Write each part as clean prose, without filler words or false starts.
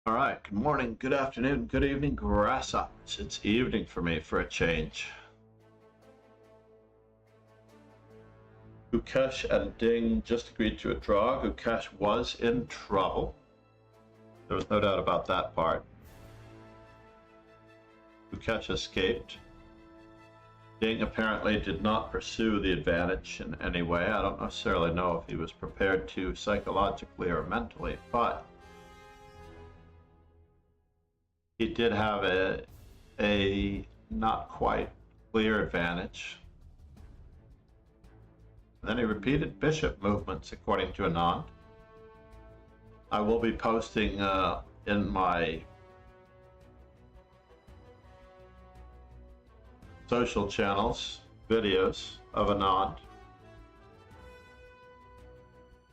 All right, good morning, good afternoon, good evening, grasshoppers. It's evening for me for a change. Gukesh and Ding just agreed to a draw. Gukesh was in trouble. There was no doubt about that part. Gukesh escaped. Ding apparently did not pursue the advantage in any way. I don't necessarily know if he was prepared to psychologically or mentally, but he did have a not quite clear advantage. And then he repeated bishop movements according to Anand. I will be posting in my social channels videos of Anand,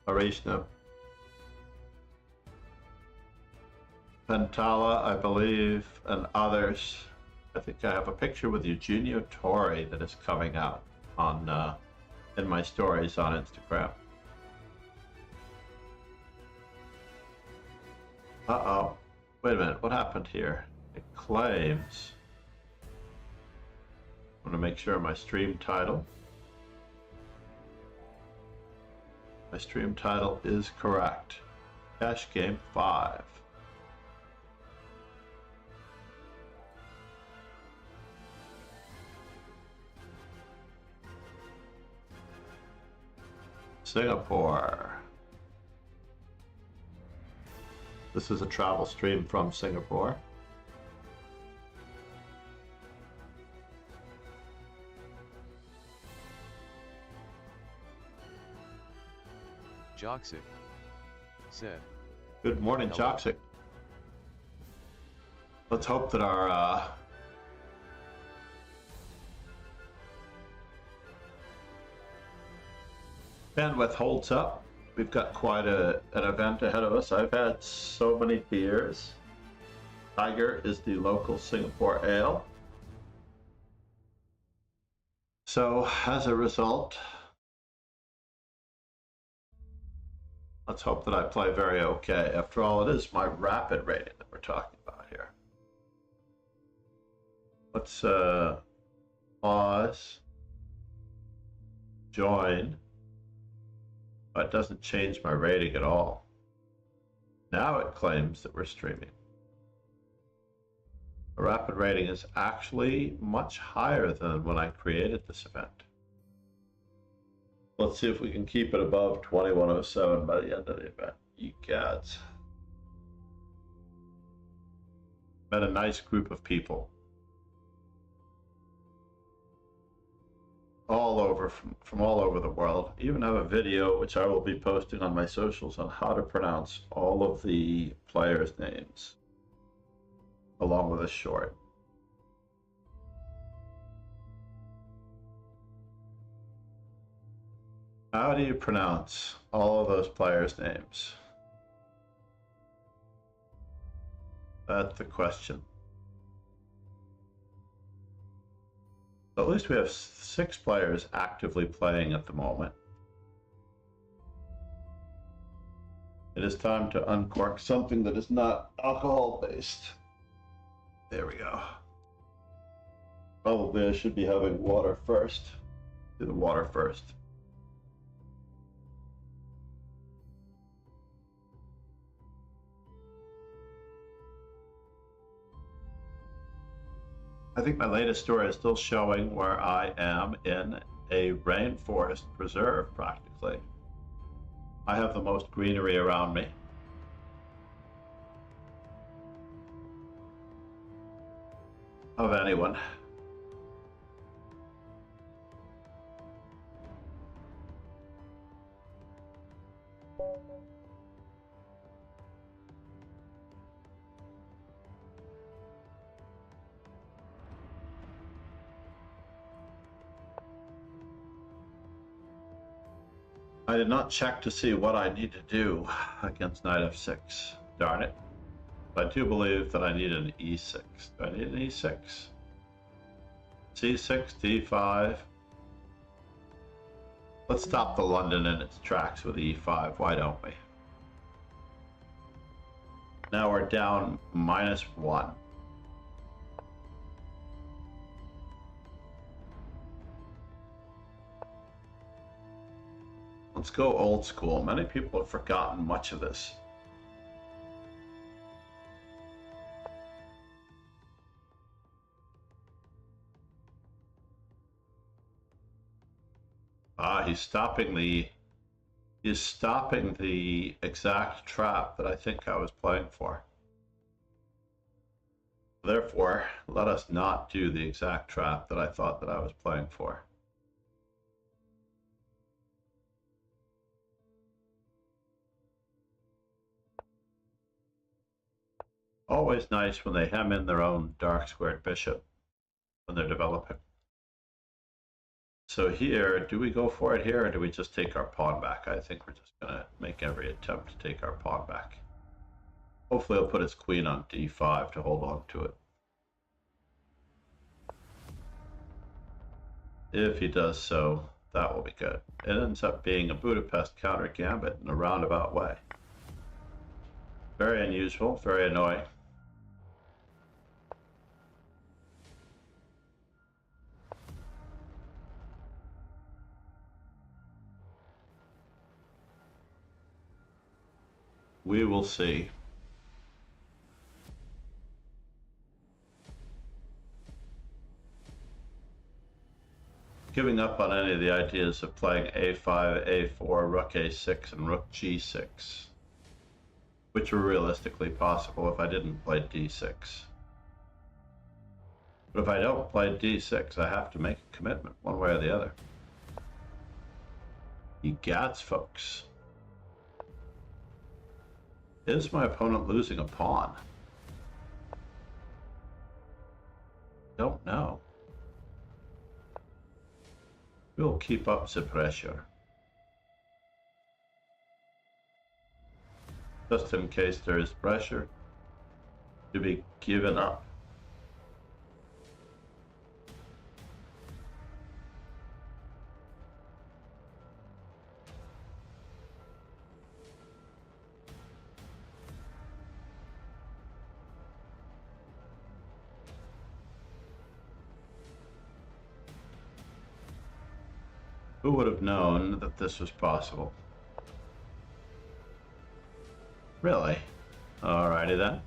Arishna, Pentala, I believe, and others. I think I have a picture with Eugenio Torre that is coming out on in my stories on Instagram. Uh-oh. Wait a minute, what happened here? It claims... I'm going to make sure my stream title is correct. Cash game 5. Singapore. This is a travel stream from Singapore. Joxic said, Good morning, Joxic. Let's hope that our bandwidth holds up. We've got quite an event ahead of us. I've had so many beers. Tiger is the local Singapore ale. So as a result, let's hope that I play very okay. After all, it is my rapid rating that we're talking about here. Let's pause, join. But it doesn't change my rating at all. Now it claims that we're streaming. The rapid rating is actually much higher than when I created this event. Let's see if we can keep it above 2107 by the end of the event. You gods. Met a nice group of people. All over, from all over the world. Even have a video which I will be posting on my socials on how to pronounce all of the players' names, along with a short. How do you pronounce all of those players' names? That's the question. At least we have 6 players actively playing at the moment. It is time to uncork something that is not alcohol-based. There we go. Probably I should be having water first. Do the water first. I think my latest story is still showing where I am in a rainforest preserve, practically. I have the most greenery around me. Of anyone. I did not check to see what I need to do against knight f6. Darn it. But I do believe that I need an e6. Do I need an e6? c6, d5. Let's stop the London in its tracks with e5. Why don't we? Now we're down -1. Let's go old school. Many people have forgotten much of this. He's stopping the exact trap that I think I was playing for. Therefore, let us not do the exact trap that I thought that I was playing for. Always nice when they hem in their own dark squared bishop when they're developing. So here, do we go for it here, or do we just take our pawn back? I think we're just going to make every attempt to take our pawn back. Hopefully he'll put his queen on d5 to hold on to it. If he does so, that will be good. It ends up being a Budapest counter gambit in a roundabout way. Very unusual, very annoying. We will see. Giving up on any of the ideas of playing a5, a4, rook a6, and rook g6, which were realistically possible if I didn't play d6. But if I don't play d6, I have to make a commitment one way or the other. Egats, folks. Is my opponent losing a pawn? Don't know. We'll keep up the pressure. Just in case there is pressure to be given up. Who would have known that this was possible? Really? Alrighty then.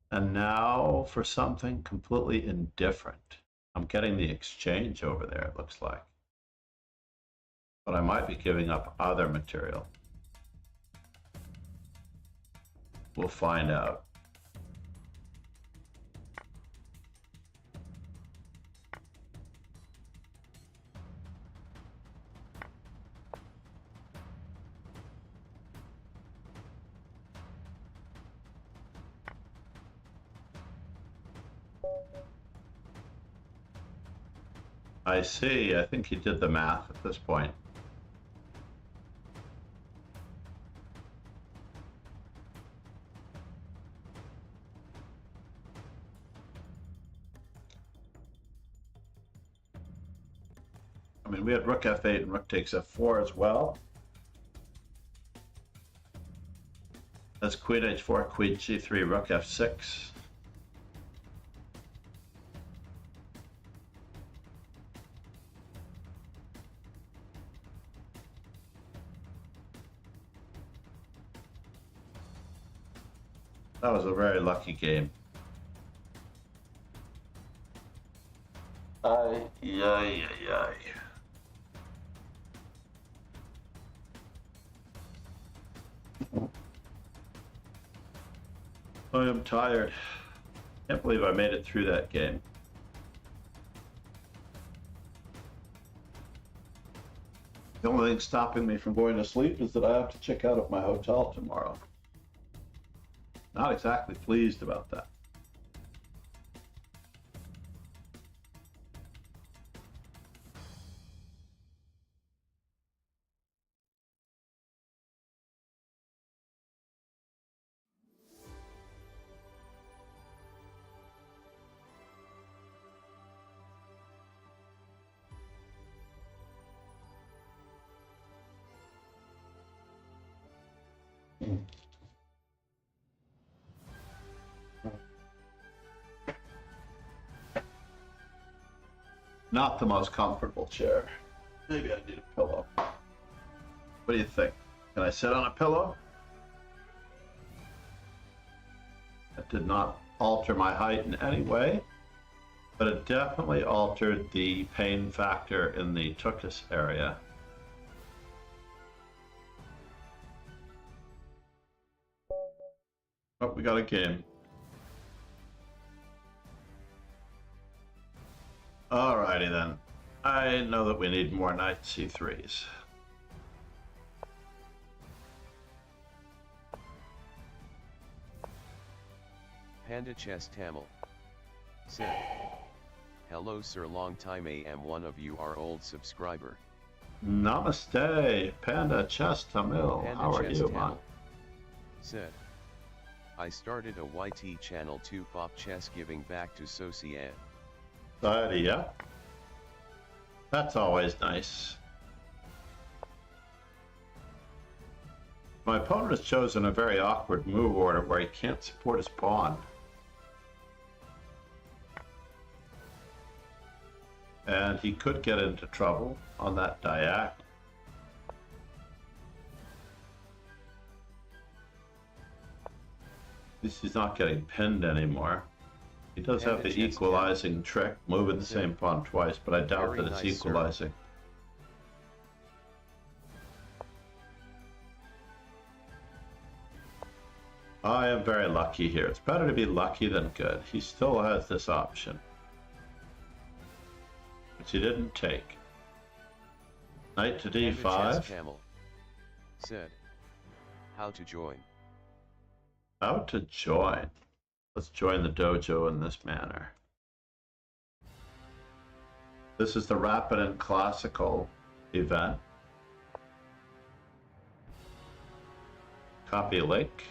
And now for something completely indifferent. I'm getting the exchange over there, it looks like. But I might be giving up other material. We'll find out. I see. I think he did the math at this point. I mean, we had rook f8 and rook takes f4 as well. That's queen h4, queen g3, rook f6. That was a very lucky game. Ay, ay, ay, ay. I am tired. Can't believe I made it through that game. The only thing stopping me from going to sleep is that I have to check out of my hotel tomorrow. Not exactly pleased about that. Not the most comfortable chair. Maybe I need a pillow. What do you think? Can I sit on a pillow? That did not alter my height in any way, but it definitely altered the pain factor in the tuchus area. Oh, we got a game. Alrighty then. I know that we need more knight c3s. Panda Chess Tamil said, "Hello sir, long time am one of you are old subscriber." Namaste, Panda Chess Tamil. Panda How are Chess you, Tamil man? said, "I started a YT channel to pop chess giving back to society." Society, yeah. That's always nice. My opponent has chosen a very awkward move order where he can't support his pawn. And he could get into trouble on that diagonal. At least he's not getting pinned anymore. He does have the equalizing trick, moving the same pawn twice, but I doubt that it's equalizing. I am very lucky here. It's better to be lucky than good. He still has this option, which he didn't take. Knight to d5. Camel said, "How to join?" How to join? Let's join the dojo in this manner. This is the rapid and classical event. Copy link.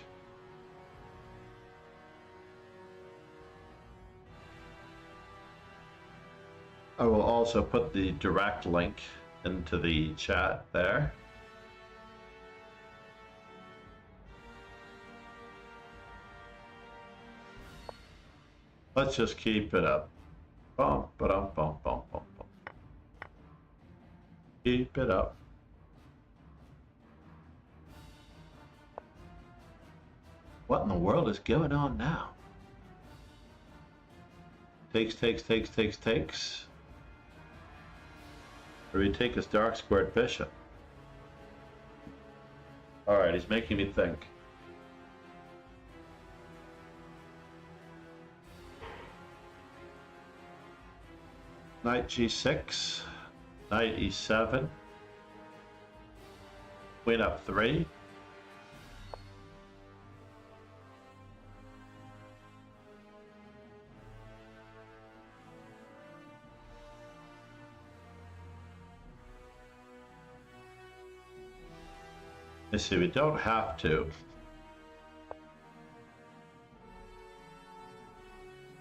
I will also put the direct link into the chat there. Let's just keep it up. Bum, ba-dum, bum, bum, bum, bum. Keep it up. What in the world is going on now? Takes, takes, takes, takes, takes. Or we take his dark squared bishop. Alright, he's making me think. Knight g6, knight e7, queen up 3. You see, we don't have to.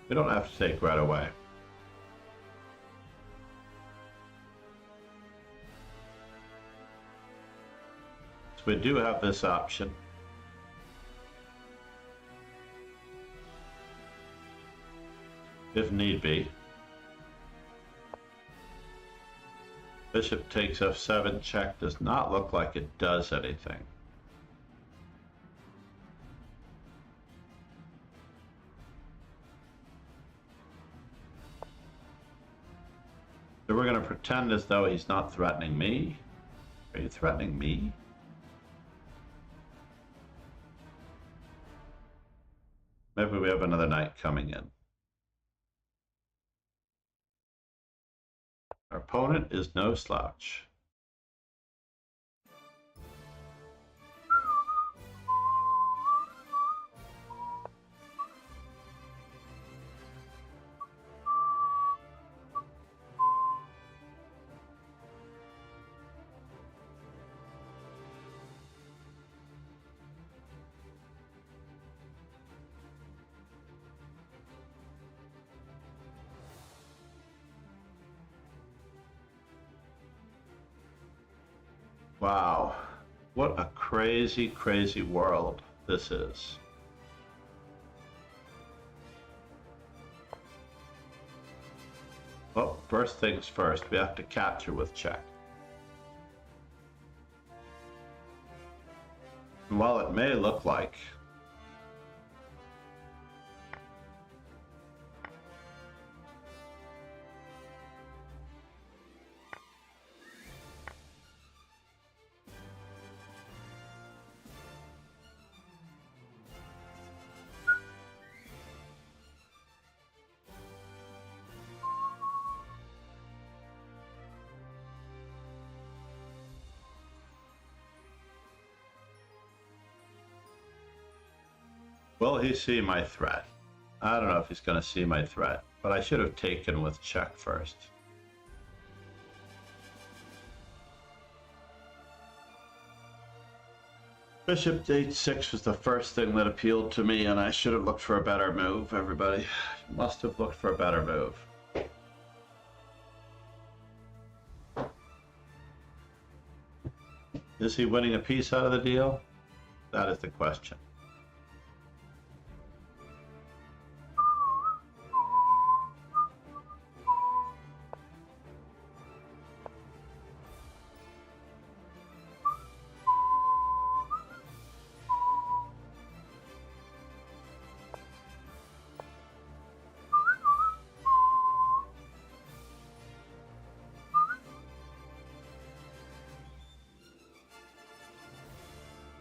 We don't have to take right away. So we do have this option. If need be. Bishop takes f7 check does not look like it does anything. So we're going to pretend as though he's not threatening me. Are you threatening me? Maybe we have another knight coming in. Our opponent is no slouch. Wow, what a crazy, crazy world this is. Well, first things first, we have to capture with check. And while it may look like will he see my threat? I don't know if he's going to see my threat, but I should have taken with check first. Bishop to h6 was the first thing that appealed to me, and I should have looked for a better move, everybody. Must have looked for a better move. Is he winning a piece out of the deal? That is the question.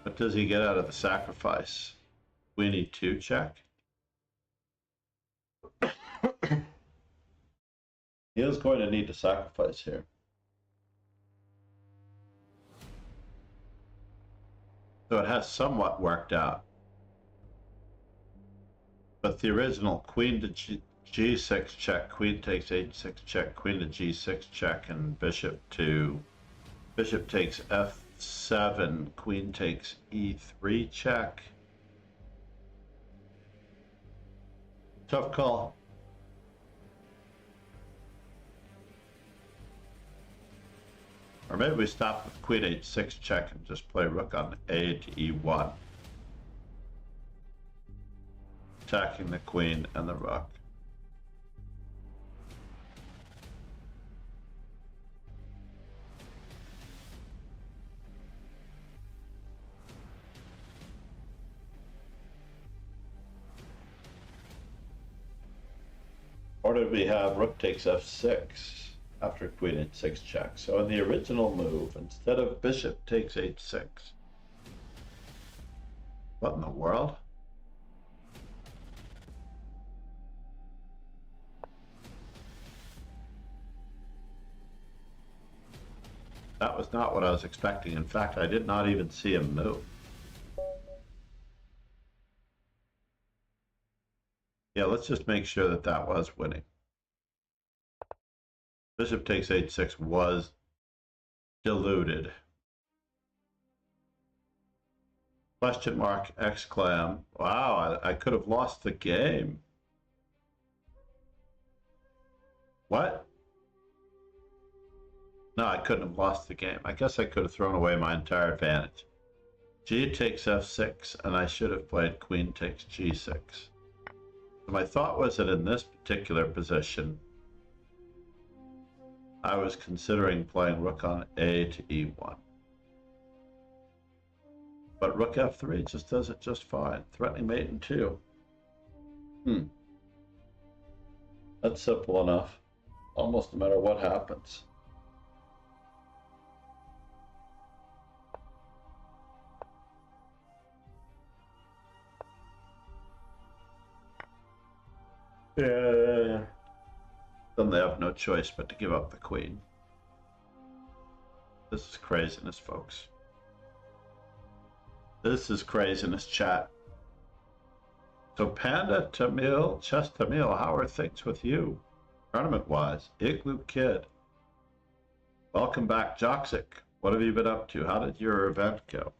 What does he get out of the sacrifice? We need 2 check. He is going to need to sacrifice here. So it has somewhat worked out. But the original queen to g6 check, queen takes h6 check, queen to g6 check, and bishop takes f7, queen takes e3 check. Tough call. Or maybe we stop with queen h6 check and just play rook on a to e1. Attacking the queen and the rook. Or did we have rook takes f6 after queen h6 check? So in the original move, instead of bishop takes h6. What in the world? That was not what I was expecting. In fact, I did not even see him move. Yeah, let's just make sure that that was winning. Bishop takes h6 was diluted. Question mark, exclam. Wow, I could have lost the game. What? No, I couldn't have lost the game. I guess I could have thrown away my entire advantage. G takes f6, and I should have played queen takes g6. So my thought was that in this particular position, I was considering playing rook on a to e1. But rook f3 just does it just fine. Threatening mate in 2. That's simple enough. Almost no matter what happens. Yeah. Then they have no choice but to give up the queen. This is craziness, folks. This is craziness, chat. So Panda, Tamil, Chess Tamil, how are things with you? Tournament-wise, Igloo Kid. Welcome back, Joxic. What have you been up to? How did your event go?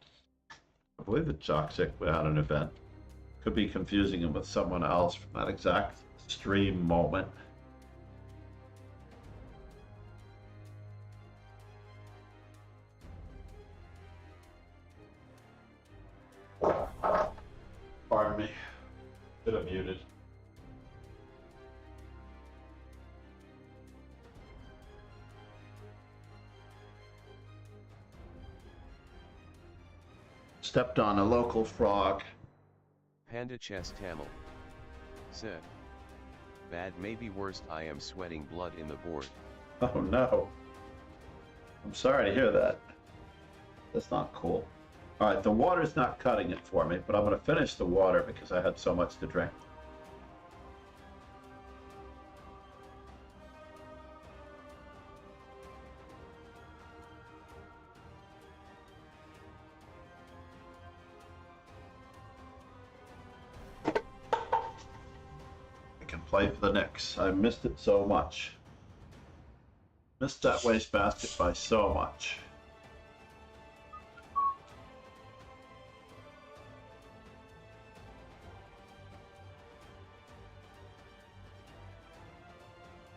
I believe that Joxic had an event. Could be confusing him with someone else from that exact stream moment. Should have muted. Stepped on a local frog. Panda Chess Tamil said, bad maybe worst, I am sweating blood in the board. Oh no. I'm sorry to hear that. That's not cool. All right, the water's not cutting it for me, but I'm going to finish the water because I had so much to drink. I can play for the Knicks. I missed it so much. Missed that wastebasket by so much.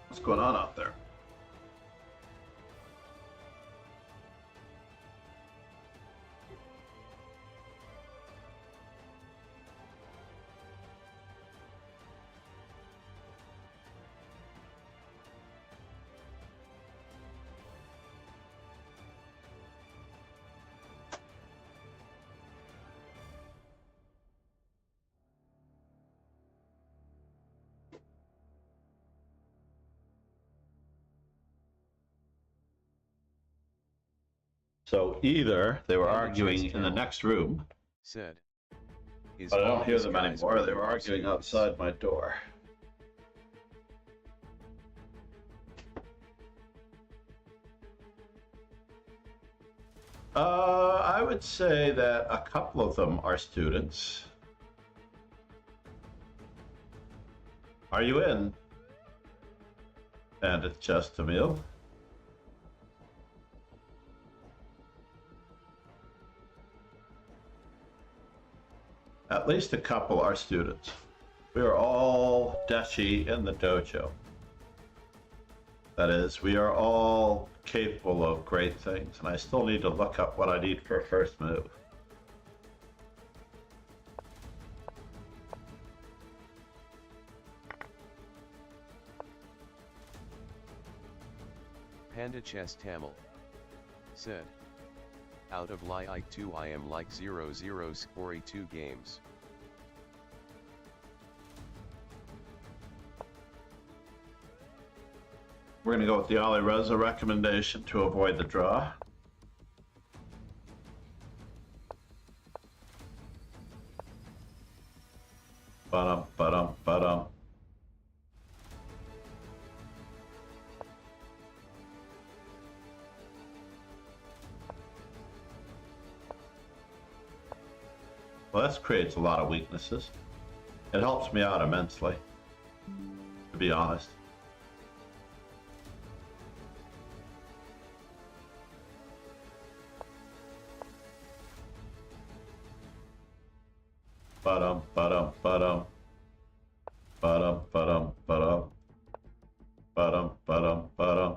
What's going on out there? So either they were arguing in the next room, said, but I don't hear them anymore. They were arguing outside my door. I would say that a couple of them are students. Are you in? And it's just a meal. At least a couple are students. We are all deshi in the dojo. That is, we are all capable of great things, and I still need to look up what I need for a first move. Panda Chess Tamil said, out of Li 2 I am like 0-0 scoring 2 games. We're going to go with the Ali Reza recommendation to avoid the draw. Ba-dum, ba-dum, ba-dum. Well, this creates a lot of weaknesses. It helps me out immensely, to be honest. Ba-dum, ba-dum, ba-dum. Ba-dum, ba-dum, ba-dum. Ba-dum, ba-dum, ba-dum.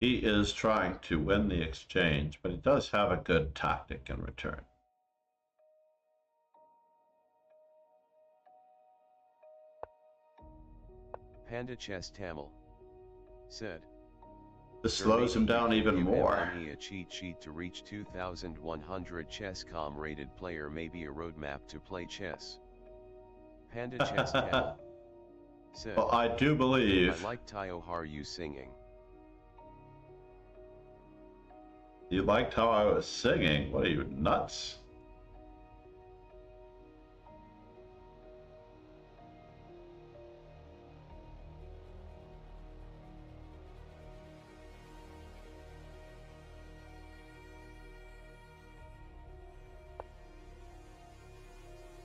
He is trying to win the exchange, but he does have a good tactic in return. Panda Chess Tamil said, this slows him down even more. A cheat sheet to reach 2100 Chess.com rated player, maybe a roadmap to play chess. Panda Chess Tamil said, well, I do believe. I like Tayo Haru singing. You liked how I was singing? What are you, nuts?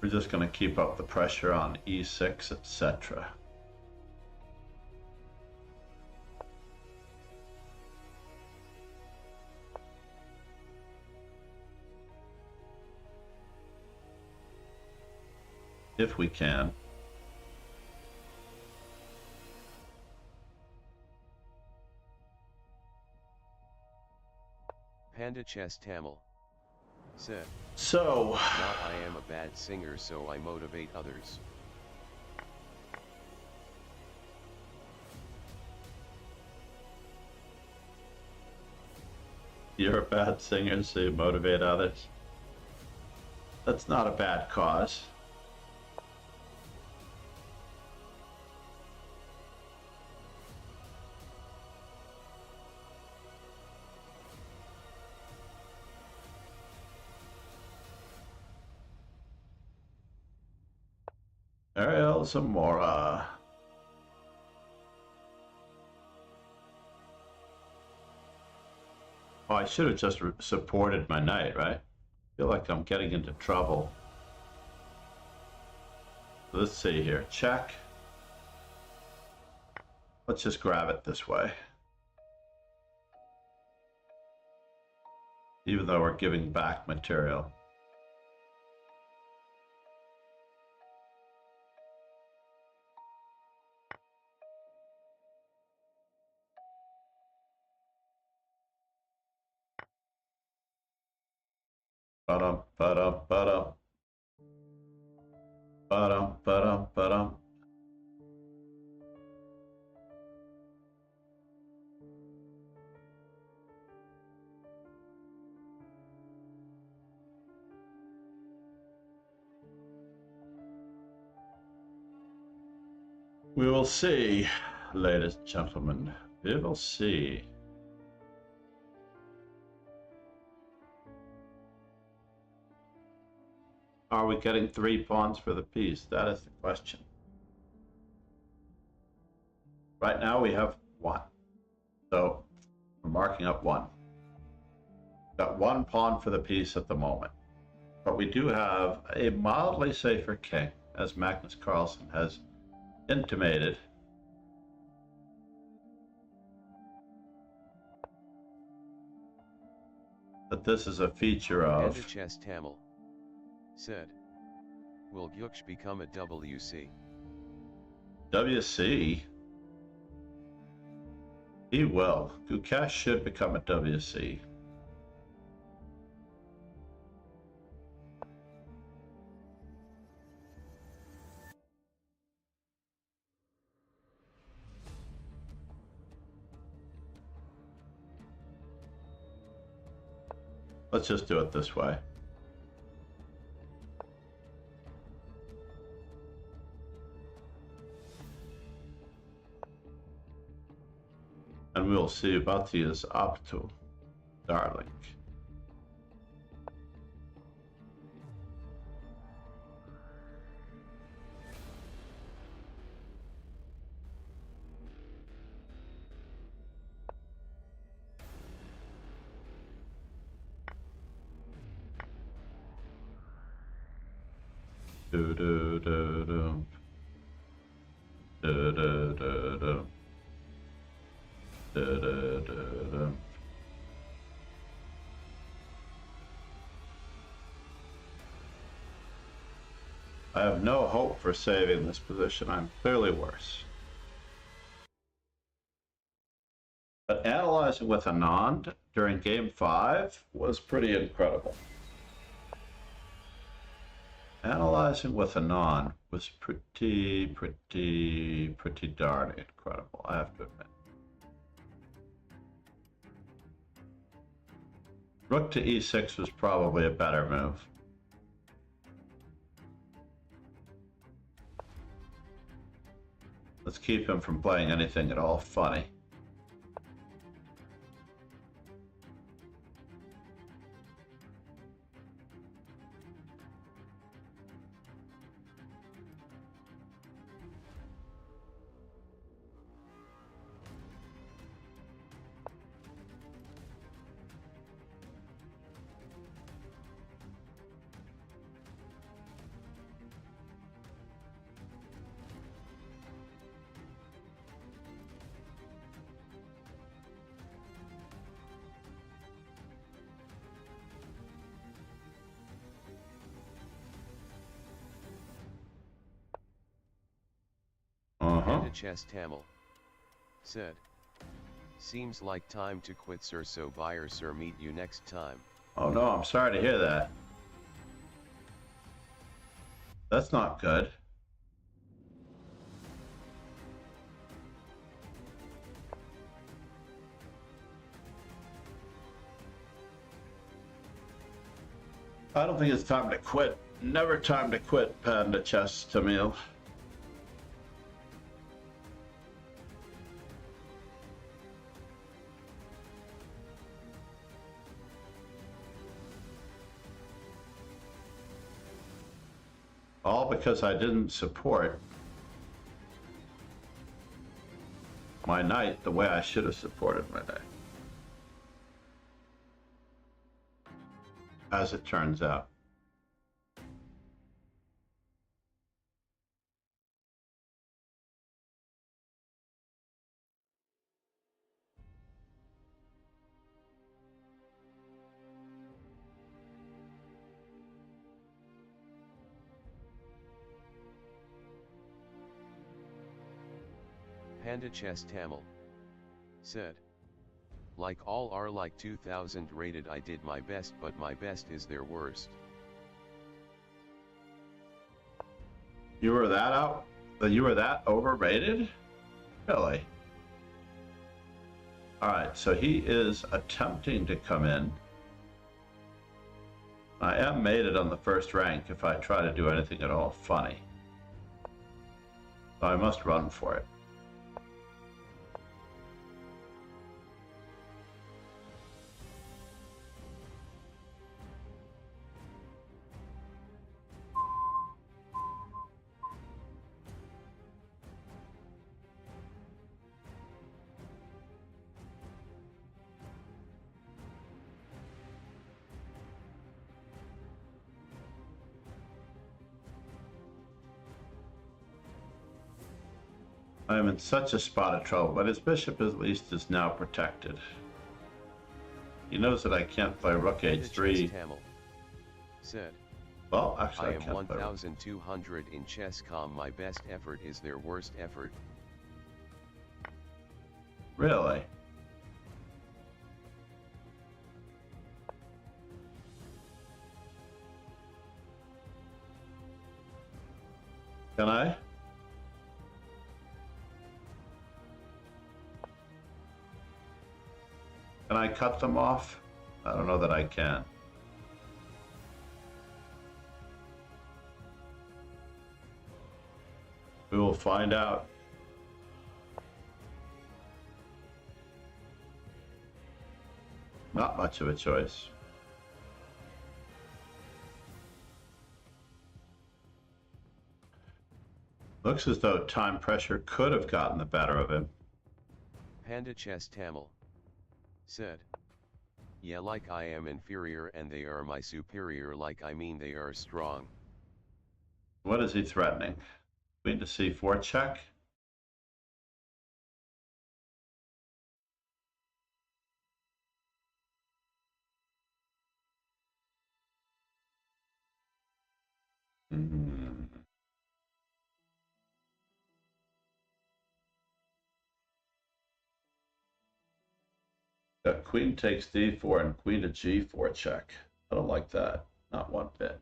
We're just going to keep up the pressure on e6, etc. If we can. Panda Chess Tamil said, So, not I am a bad singer so I motivate others. you're a bad singer, so you motivate others. That's not a bad cause. Ariel Zamora. Oh, I should have just supported my knight, right? I feel like I'm getting into trouble. Let's see here. Check. Let's just grab it this way. Even though we're giving back material. Ba-dum, ba-dum, ba-dum. Ba-dum, ba-dum, ba-dum. We will see, ladies and gentlemen. We will see. Are we getting 3 pawns for the piece? That is the question. Right now we have 1. So we're marking up 1. Got 1 pawn for the piece at the moment. But we do have a mildly safer king, as Magnus Carlsen has intimated. That this is a feature of... Panda Chess Tamil said, will Ding-Gukesh become a WC? WC? He will. Ding-Gukesh should become a WC. Let's just do it this way. And we'll see what he is up to, darling. Do do do do. Do do do do. Do do do do. I have no hope for saving this position. I'm clearly worse. But analyzing with Anand during game 5 was pretty incredible. Analyzing with Anand was pretty darn incredible, I have to admit. Rook to e6 was probably a better move. Let's keep him from playing anything at all funny. Panda Chess Tamil said, Seems like time to quit, sir, so buyer, sir, meet you next time. Oh no, I'm sorry to hear that. That's not good. I don't think it's time to quit. Never time to quit, Panda Chess Tamil. All because I didn't support my knight the way I should have supported my knight. As it turns out. Panda Chess Tamil said, like all are like 2000 rated, I did my best, but my best is their worst. You were that out? You were that overrated? Really? All right, so he is attempting to come in. I am mated on the first rank if I try to do anything at all funny. So I must run for it. I am in such a spot of trouble, but his bishop at least is now protected. He knows that I can't play rook h3. Tamil said, Well, actually, I am can't play 1200 in chess.com. My best effort is their worst effort. Really? Can I? Can I cut them off? I don't know that I can. We will find out. Not much of a choice. Looks as though time pressure could have gotten the better of him. Panda Chess Tamil said, yeah, like I am inferior and they are my superior, like I mean they are strong. What is he threatening? Queen to c4 check? Got queen takes d4 and queen to g4 check. I don't like that. Not one bit.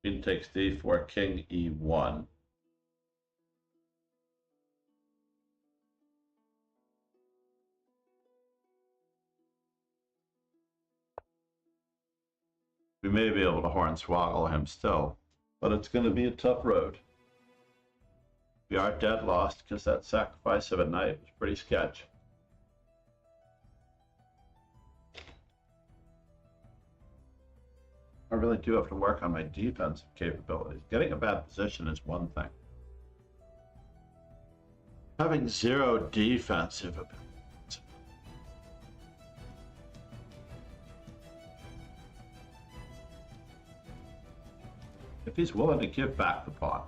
Queen takes d4, king e1. We may be able to hornswoggle him still, but it's going to be a tough road. We are dead lost because that sacrifice of a knight was pretty sketch. I really do have to work on my defensive capabilities. Getting a bad position is one thing. Having zero defensive abilities. If he's willing to give back the pawn,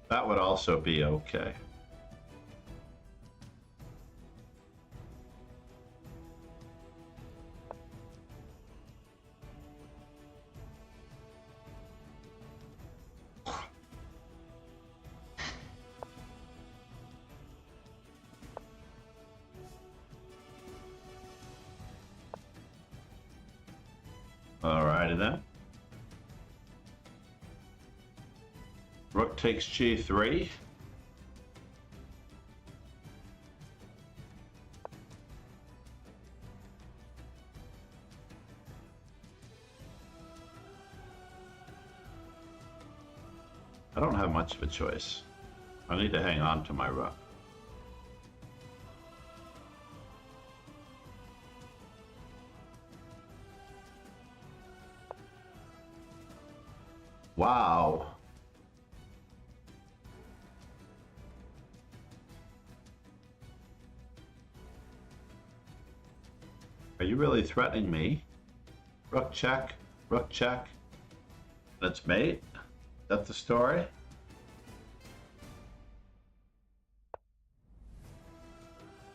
that would also be okay. Alrighty then. Rook takes g3. I don't have much of a choice. I need to hang on to my rook. Wow. Are you really threatening me? Rook check, rook check. Let's mate. Is that the story?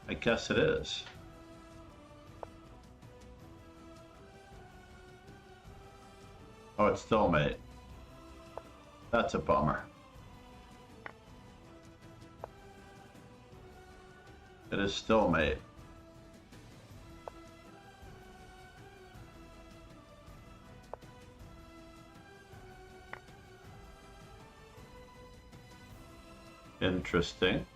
I guess it is. Oh, it's still mate. That's a bummer. It is still mate. Interesting.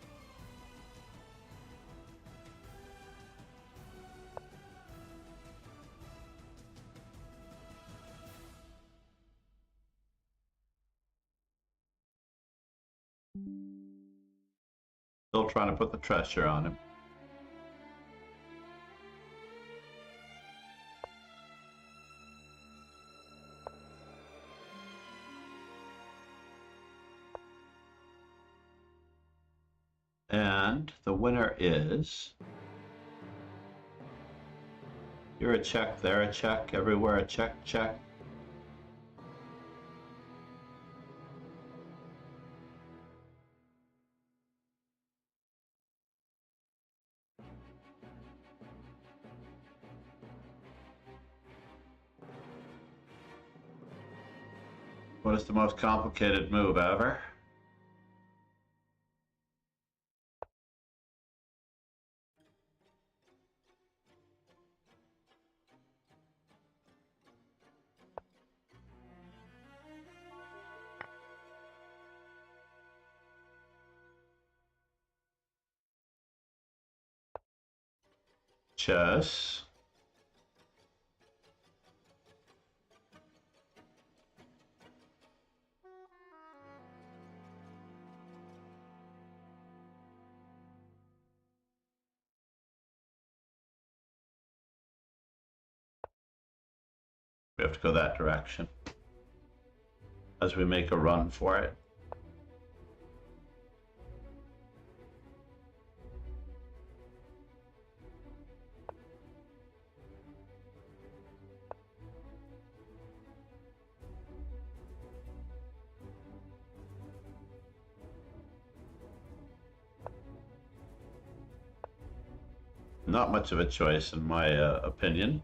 Still trying to put the pressure on him. And the winner is... Here a check, there a check, everywhere a check, check. What is the most complicated move ever? Chess. We have to go that direction as we make a run for it. Not much of a choice in my opinion.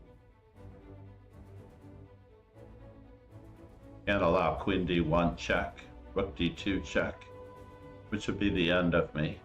Can't allow queen d1 check, rook d2 check, which would be the end of me.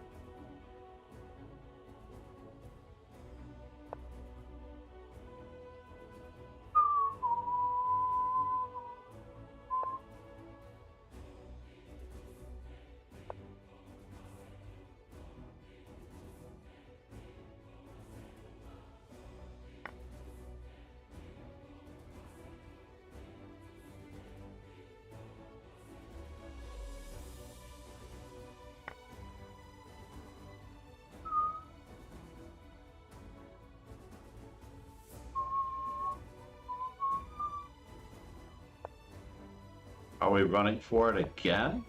Are we running for it again?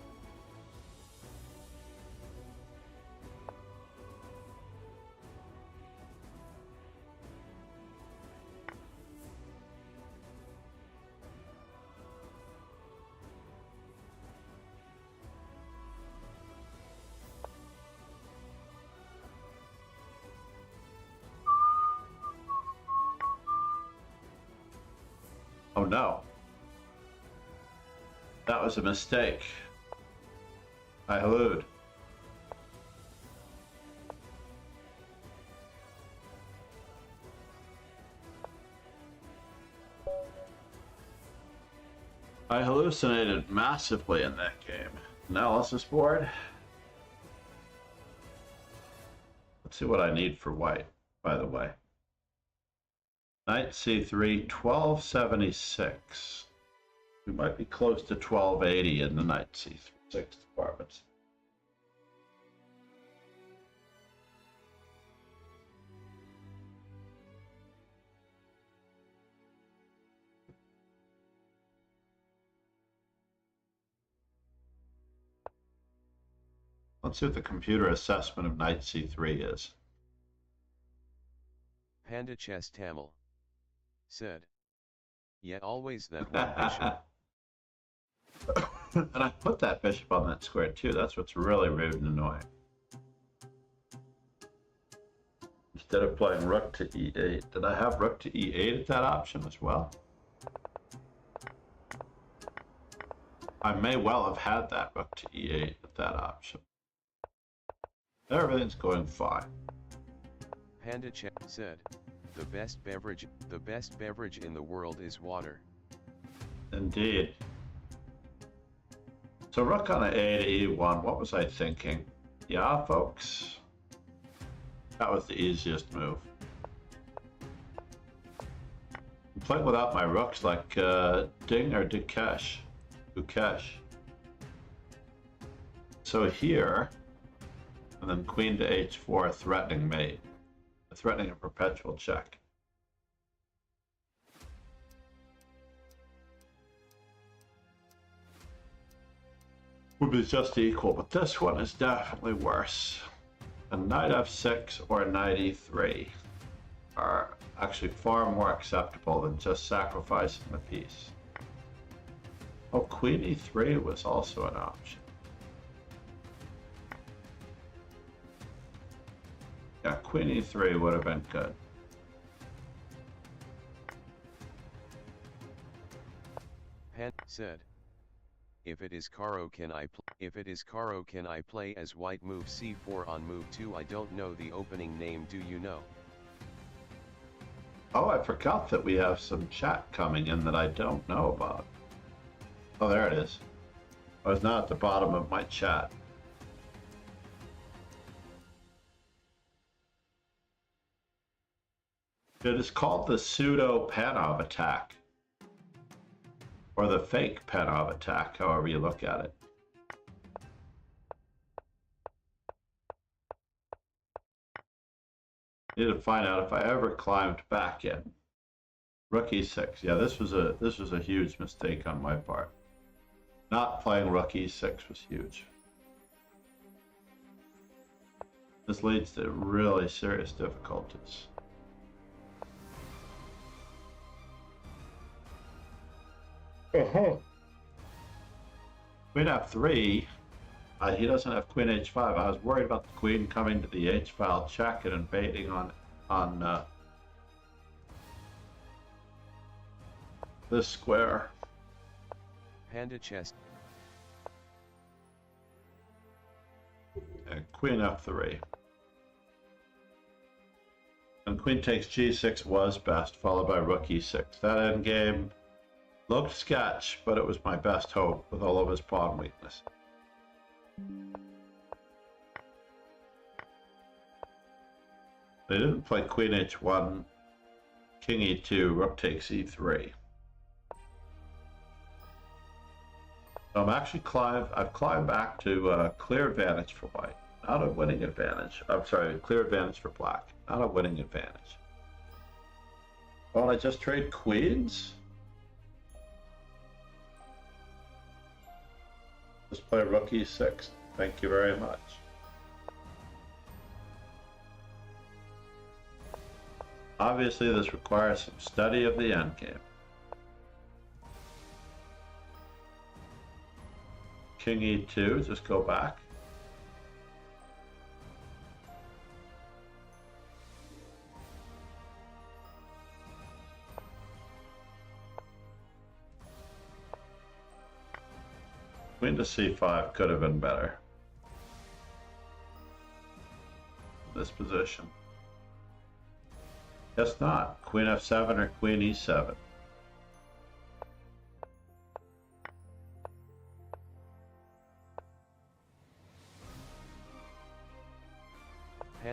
Oh no. That was a mistake. I hallued. I hallucinated massively in that game. Analysis board. Let's see what I need for white, by the way. Knight c3, 1276. We might be close to 1280 in the knight c6 departments. Let's see what the computer assessment of knight c3 is. Panda Chess Tamil said, "Yet always that one bishop." And I put that bishop on that square too. That's what's really rude and annoying. Instead of playing rook to e8, did I have rook to e8 at that option as well? I may well have had that rook to e8 at that option. Everything's going fine. Panda Chess said, the best beverage in the world is water." Indeed. So rook on a to e1, what was I thinking? Yeah, folks. That was the easiest move. I'm playing without my rooks like Ding-Gukesh. So here, and then queen to h4, threatening mate. Threatening a perpetual check. Would be just equal, but this one is definitely worse. A knight f6 or a knight e3 are actually far more acceptable than just sacrificing the piece. Oh, queen e3 was also an option. Yeah, queen e3 would have been good. Panda said, if it is Caro, can I play as white move c4 on move 2? I don't know the opening name, do you know? Oh, I forgot that we have some chat coming in that I don't know about. Oh, there it is. I was not at the bottom of my chat. It is called the pseudo Panov attack, or the fake Panov attack, however you look at it. Need to find out if I ever climbed back in. Rook e6. Yeah, this was a huge mistake on my part. Not playing rook e6 was huge. This leads to really serious difficulties. Queen f3. He doesn't have queen h5. I was worried about the queen coming to the h file check and invading on this square. Panda Chess. And queen f3. And queen takes g6 was best, followed by rook e6. That endgame looked sketch, but it was my best hope with all of his pawn weakness. They didn't play queen h1, king e2, rook takes e3. So I'm actually I've climbed back to clear advantage for white, not a winning advantage. I'm sorry, clear advantage for black, not a winning advantage. Well, I just trade queens? Just play rook e6. Thank you very much. Obviously, this requires some study of the endgame. King e2, just go back. Queen to c5 could have been better. This position. Guess not. Queen f7 or queen e7.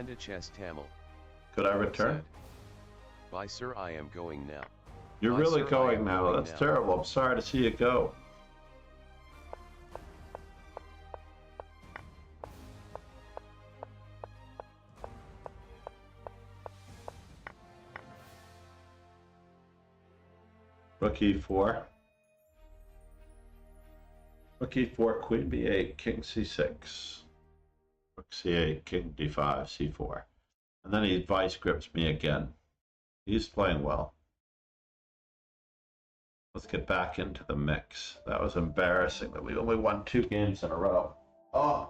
Panda Chess Tamil. Could I return? Said, bye sir, I am going now. You're Bye, really sir, I going am now. going That's now. terrible. I'm sorry to see you go. Rook e4. Rook e4, queen b8, king c6. Rook c8, king d5, c4. And then he vice grips me again. He's playing well. Let's get back into the mix. That was embarrassing that we only won 2 games in a row. Oh!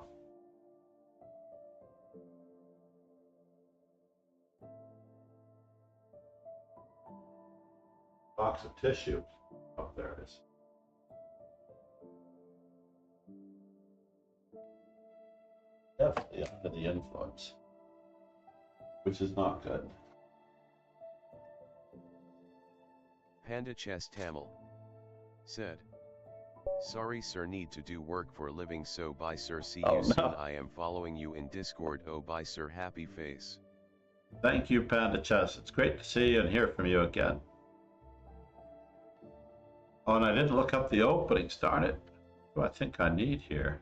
Box of tissue. Oh, there it is. Definitely under the influence, which is not good. Panda Chess Tamil. Said, sorry sir, need to do work for living, so bye sir, see you soon. I am following you in Discord. Oh bye sir, happy face. Thank you, Panda Chess. It's great to see you and hear from you again. Oh, and I didn't look up the openings, darn it. What do I think I need here?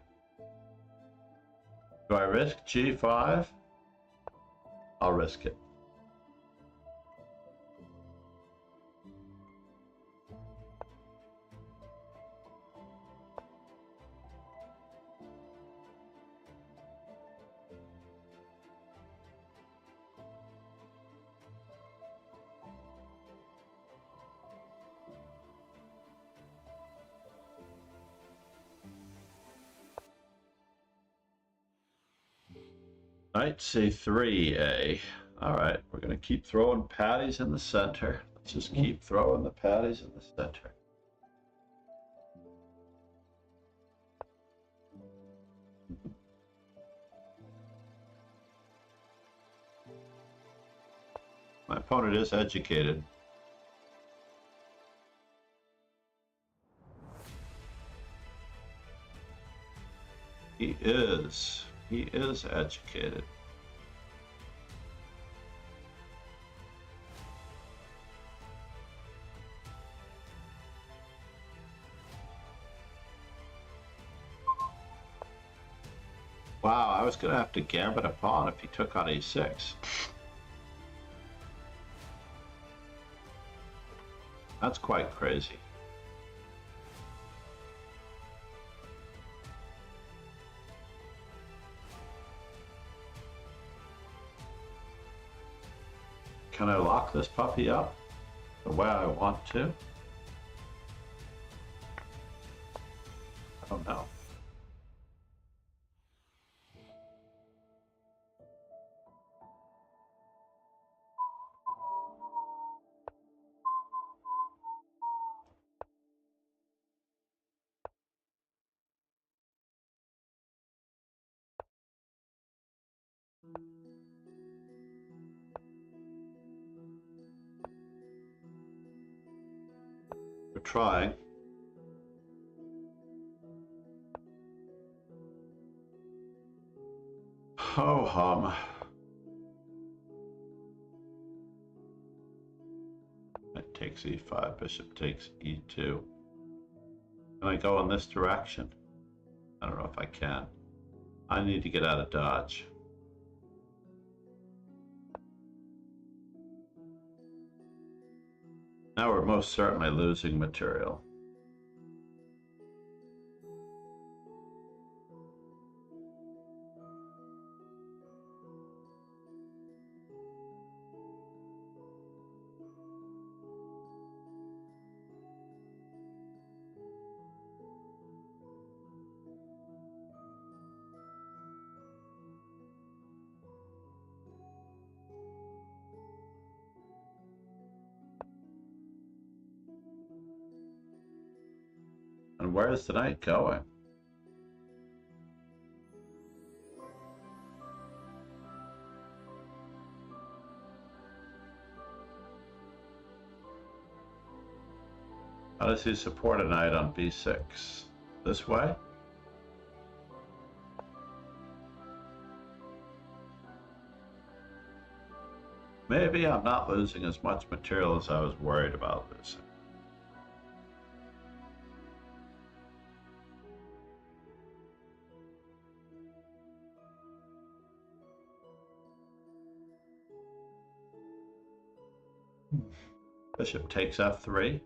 Do I risk g5? I'll risk it. Knight c3a. All right, we're going to keep throwing patties in the center. Let's just keep throwing the patties in the center. My opponent is educated. He is educated. Wow, I was going to have to gambit a pawn if he took on a6. That's quite crazy. Can I lock this puppy up the way I want to? I don't know. We're trying. Ho hum. Knight takes e5, bishop takes e2. Can I go in this direction? I don't know if I can. I need to get out of dodge. Now we're most certainly losing material. And where is the knight going? How does he support a knight on b6? This way? maybe I'm not losing as much material as I was worried about losing. Bishop takes f3.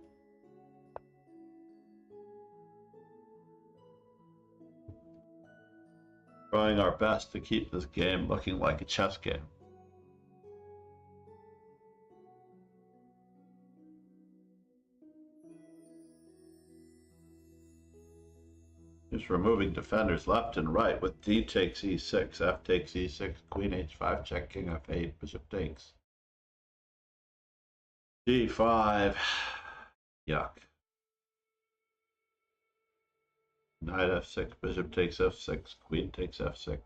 Trying our best to keep this game looking like a chess game. Just removing defenders left and right with d takes e6, f takes e6, queen h5, check, king f8, bishop takes d5. Yuck. Knight f6, bishop takes f6, queen takes f6.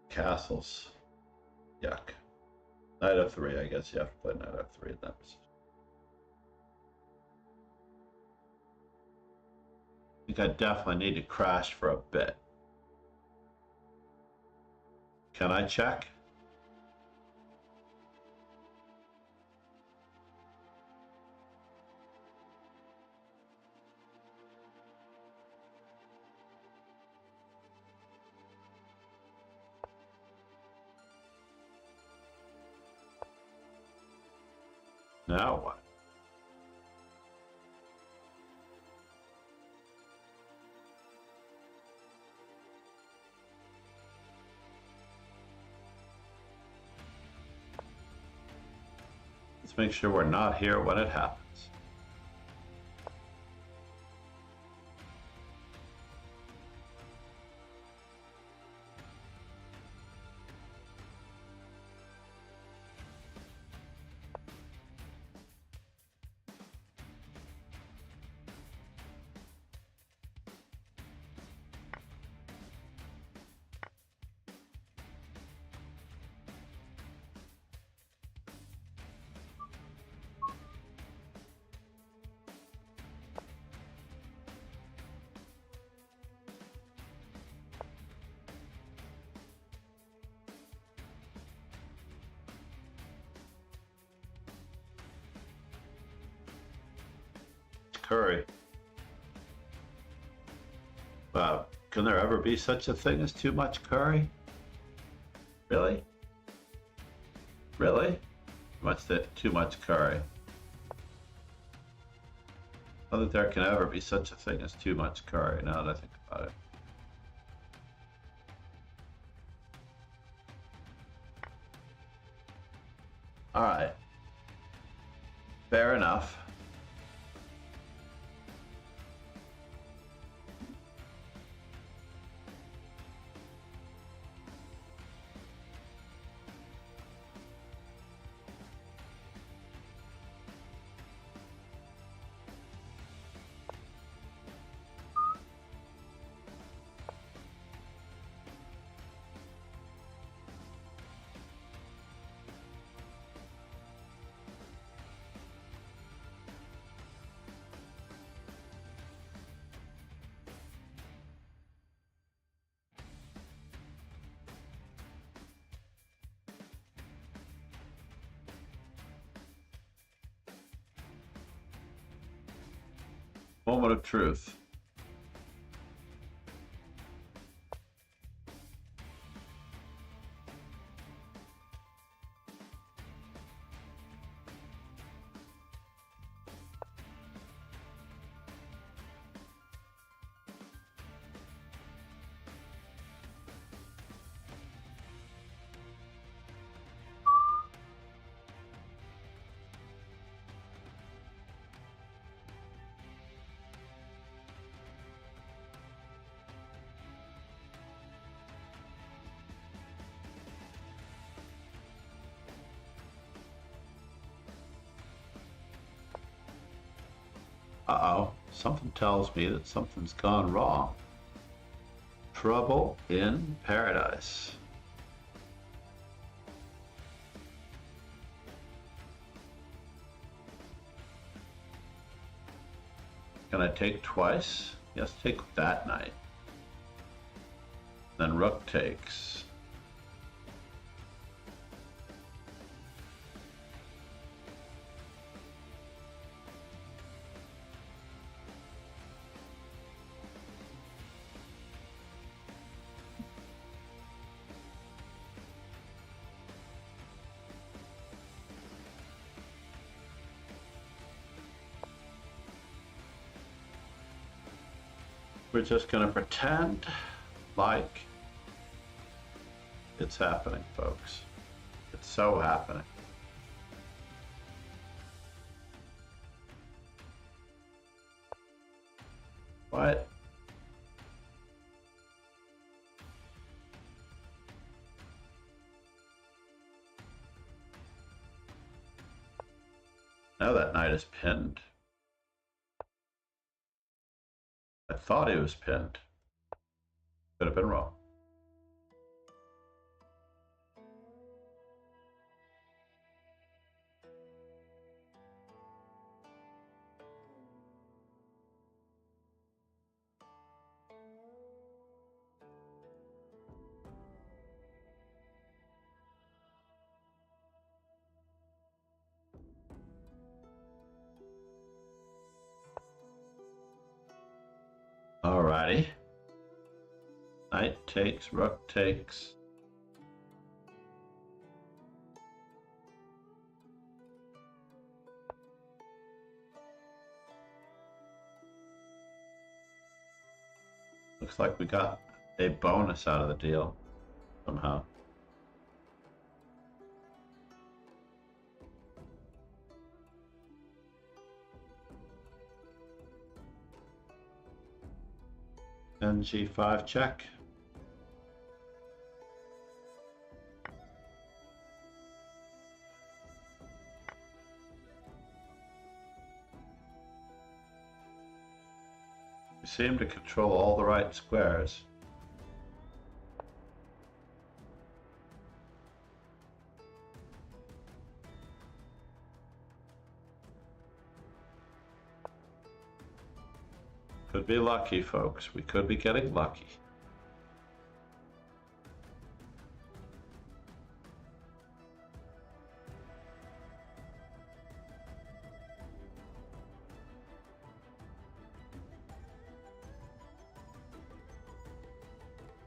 Castles. Yuck. Knight f3, I guess you have to play knight f3 then. I think I definitely need to crash for a bit. Can I check? Now what? Let's make sure we're not here when it happens. Curry. Wow, can there ever be such a thing as too much curry? Really? Really? Too much curry. I don't think there can ever be such a thing as too much curry, now that I think about it. Alright. Fair enough. Moment of truth. Uh-oh, something tells me that something's gone wrong. Trouble in paradise. Can I take twice? Yes, take that knight. Then rook takes. we're just going to pretend like it's happening, folks. It's so happening. What? Now that knight is pinned. I thought he was pinned. Could have been wrong. Alrighty. Knight takes, rook takes. Looks like we got a bonus out of the deal somehow. And g5 check. We seem to control all the right squares. Could be lucky, folks. We could be getting lucky.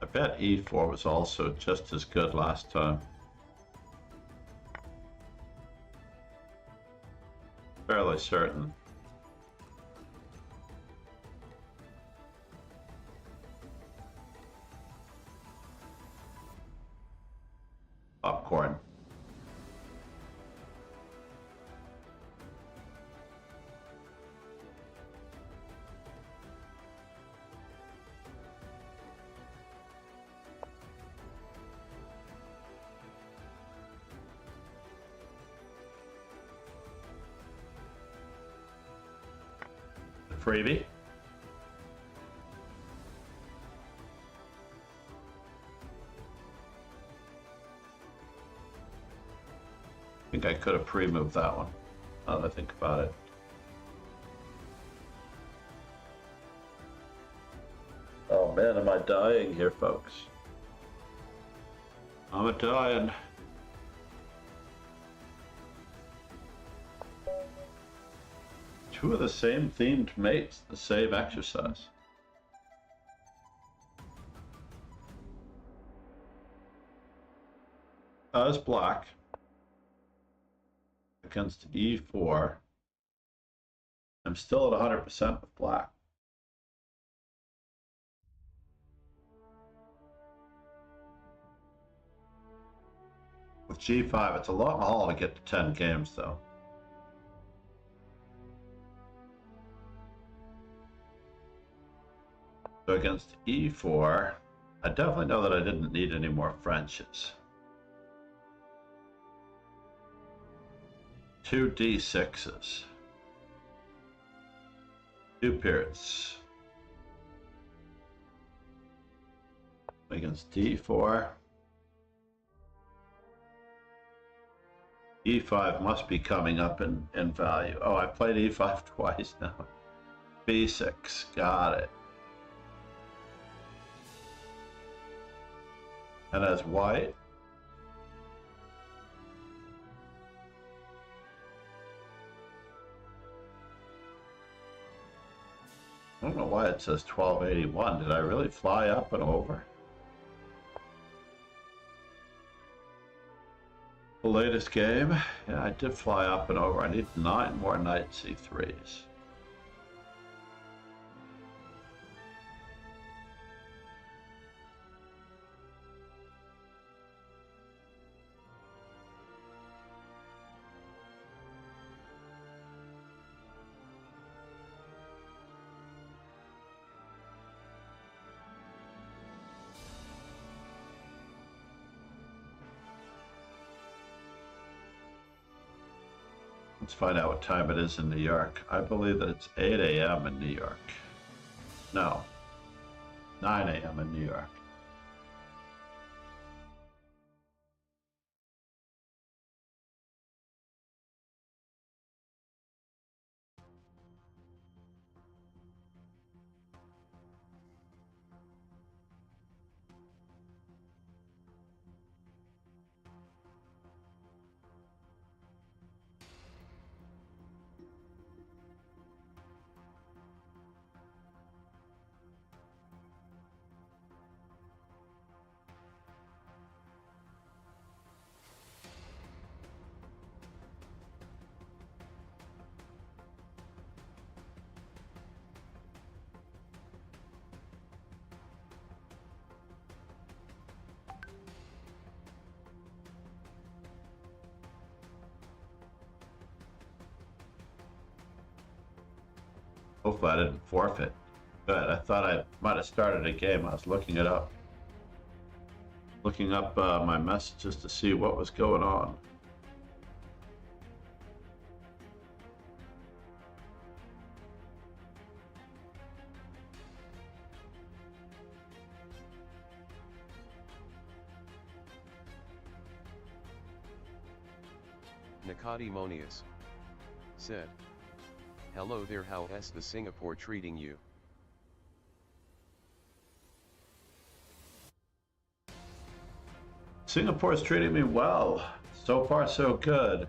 I bet e4 was also just as good last time. Fairly certain. Popcorn. Freebie. I think I could have pre-moved that one, now that I think about it. Oh man, am I dying here, folks? I'm a dying. Two of the same themed mates, the same exercise. As black against e4, I'm still at 100% with black. With g5, it's a long haul to get to 10 games though. So against e4, I definitely know that I didn't need any more Frenches. 2 d6s. 2 periods. Against d4. e5 must be coming up in value. Oh, I played e5 twice now. b6, got it. And as white, I don't know why it says 1281. Did I really fly up and over? The latest game, yeah, I did fly up and over. I need 9 more knight c3s. Let's find out what time it is in New York. I believe that it's 8 a.m. in New York. No, 9 a.m. in New York. Hopefully I didn't forfeit. Good. I thought I might have started a game. I was looking it up. Looking up my messages to see what was going on. Nicodemonius said, "Hello there, how's the Singapore treating you?" Singapore's treating me well. So far, so good.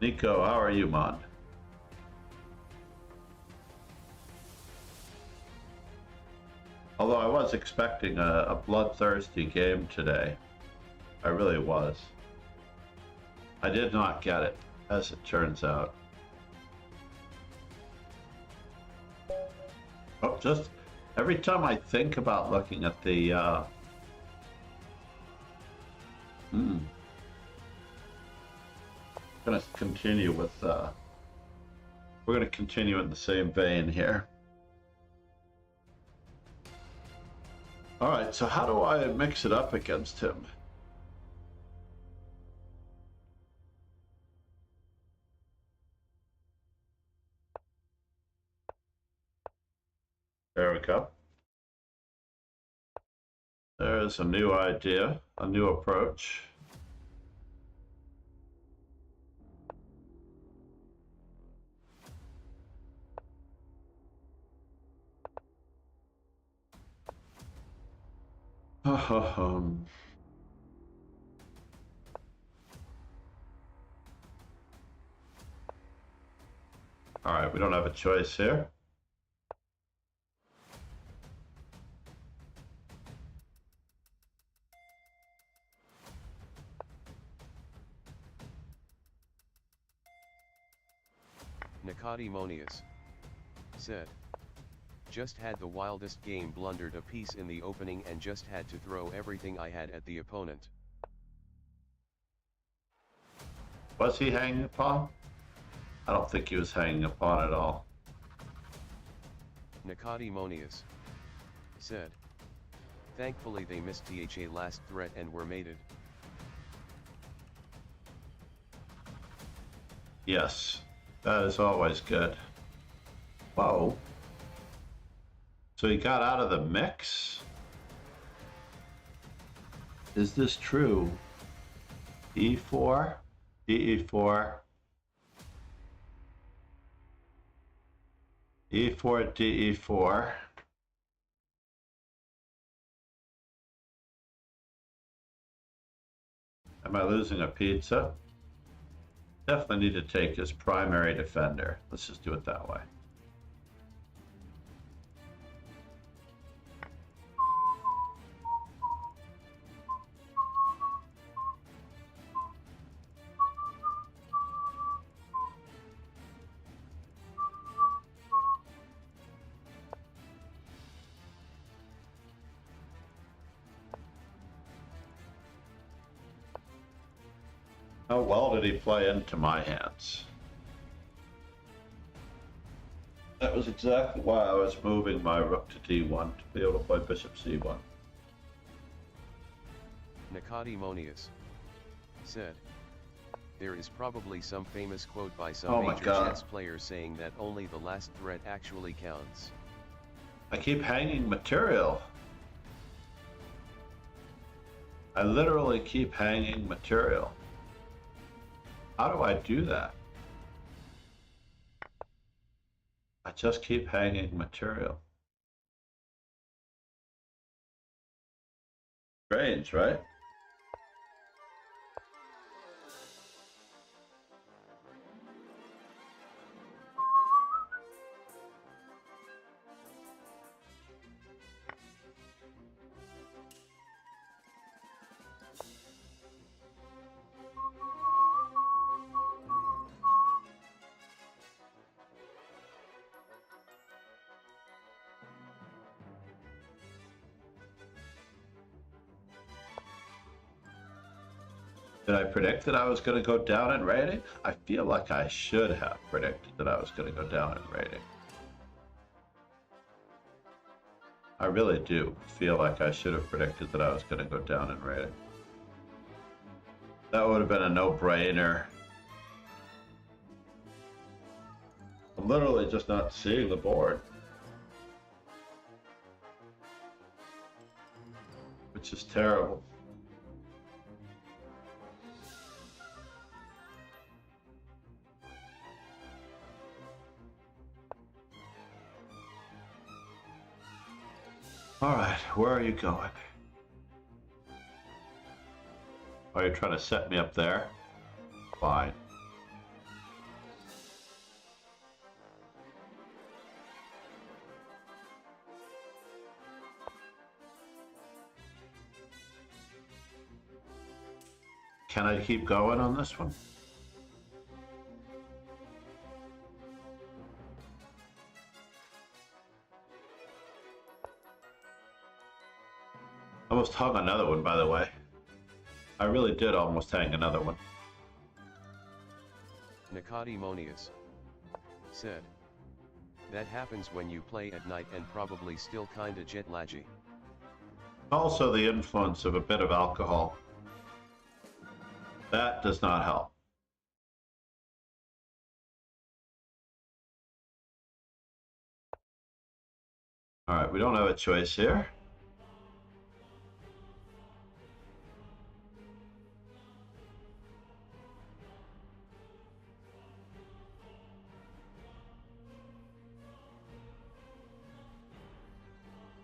Nico, how are you, man? Although I was expecting a bloodthirsty game today. I really was. I did not get it, as it turns out. Oh, just every time I think about looking at the I'm gonna continue with we're gonna continue in the same vein here. All right, so how do I mix it up against him? There we go. There's a new idea, a new approach. All right, we don't have a choice here. Nicodemonius said, "Just had the wildest game, blundered a piece in the opening and just had to throw everything I had at the opponent." Was he hanging a pawn? I don't think he was hanging a pawn at all. Nicodemonius said, "Thankfully they missed the last threat and were mated." Yes, that is always good. Whoa. So he got out of the mix? Is this true? E4, DE4, E4, DE4. Am I losing a pizza? Definitely need to take his primary defender. Let's just do it that way. How well did he play into my hands? That was exactly why I was moving my rook to d1 to be able to play bishop c1. Nicodemonius said, There is probably some famous quote by some Oh my major God. chess player saying that only the last threat actually counts. I keep hanging material. I literally keep hanging material. How do I do that? I just keep hanging material. Strange, right? Did I predict that I was going to go down in rating? I feel like I should have predicted that I was going to go down in rating. I really do feel like I should have predicted that I was going to go down in rating. That would have been a no-brainer. I'm literally just not seeing the board, which is terrible. All right, where are you going? Are you trying to set me up there? Fine. Can I keep going on this one? Almost hung another one, by the way. I really did almost hang another one. Nicodemonius said. That happens when you play at night and probably still kinda jet laggy. Also the influence of a bit of alcohol. That does not help. All right, we don't have a choice here.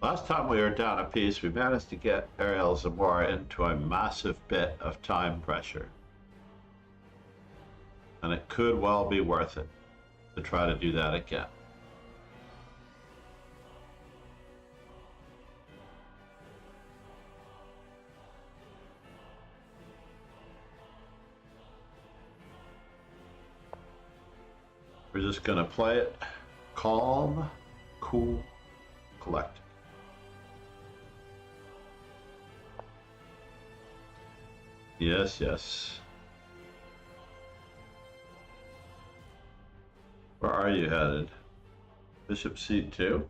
Last time we were down a piece, we managed to get Ariel Zamora into a massive bit of time pressure. And it could well be worth it to try to do that again. We're just going to play it calm, cool, collected. Yes, yes. Where are you headed? Bishop C2?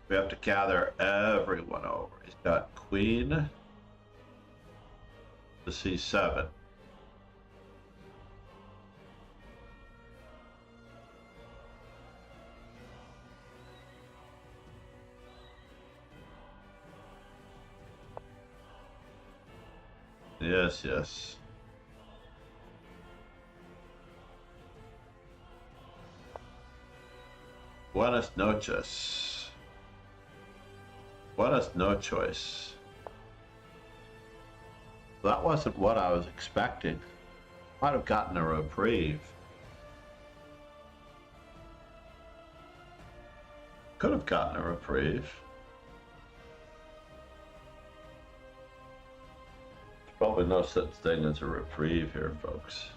We have to gather everyone over. He's got queen to C7. Yes, yes. Buenas noches. Buenas no choice. That wasn't what I was expecting. Might have gotten a reprieve. Could have gotten a reprieve. There's probably no such thing as a reprieve here, folks.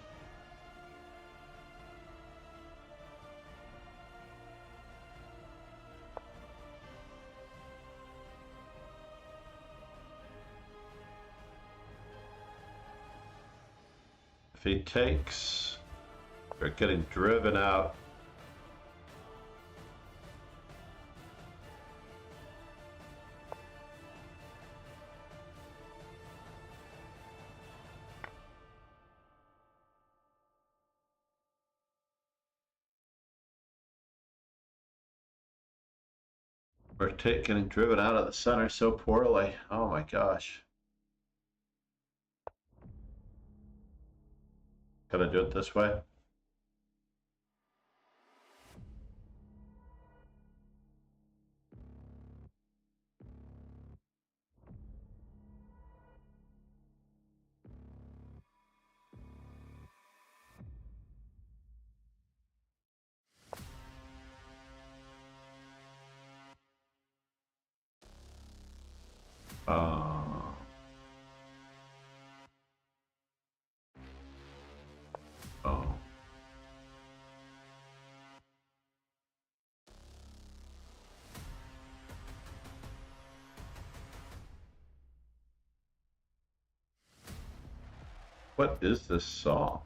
If he takes, they're getting driven out. We're getting driven out of the center so poorly. Oh my gosh. Could I do it this way? Uh, oh. What is this song?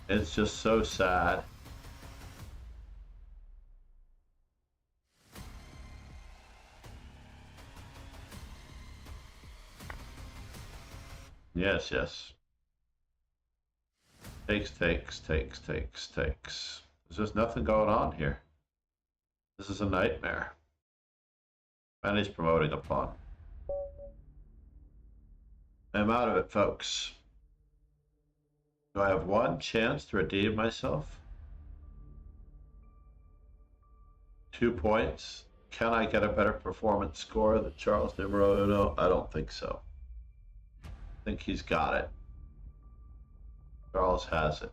It's just so sad. Yes, yes. Takes. There's just nothing going on here. This is a nightmare. And he's promoting a pawn. I'm out of it, folks. Do I have one chance to redeem myself? 2 points. Can I get a better performance score than Charles Numero Uno? I don't think so. I think he's got it. Charles has it.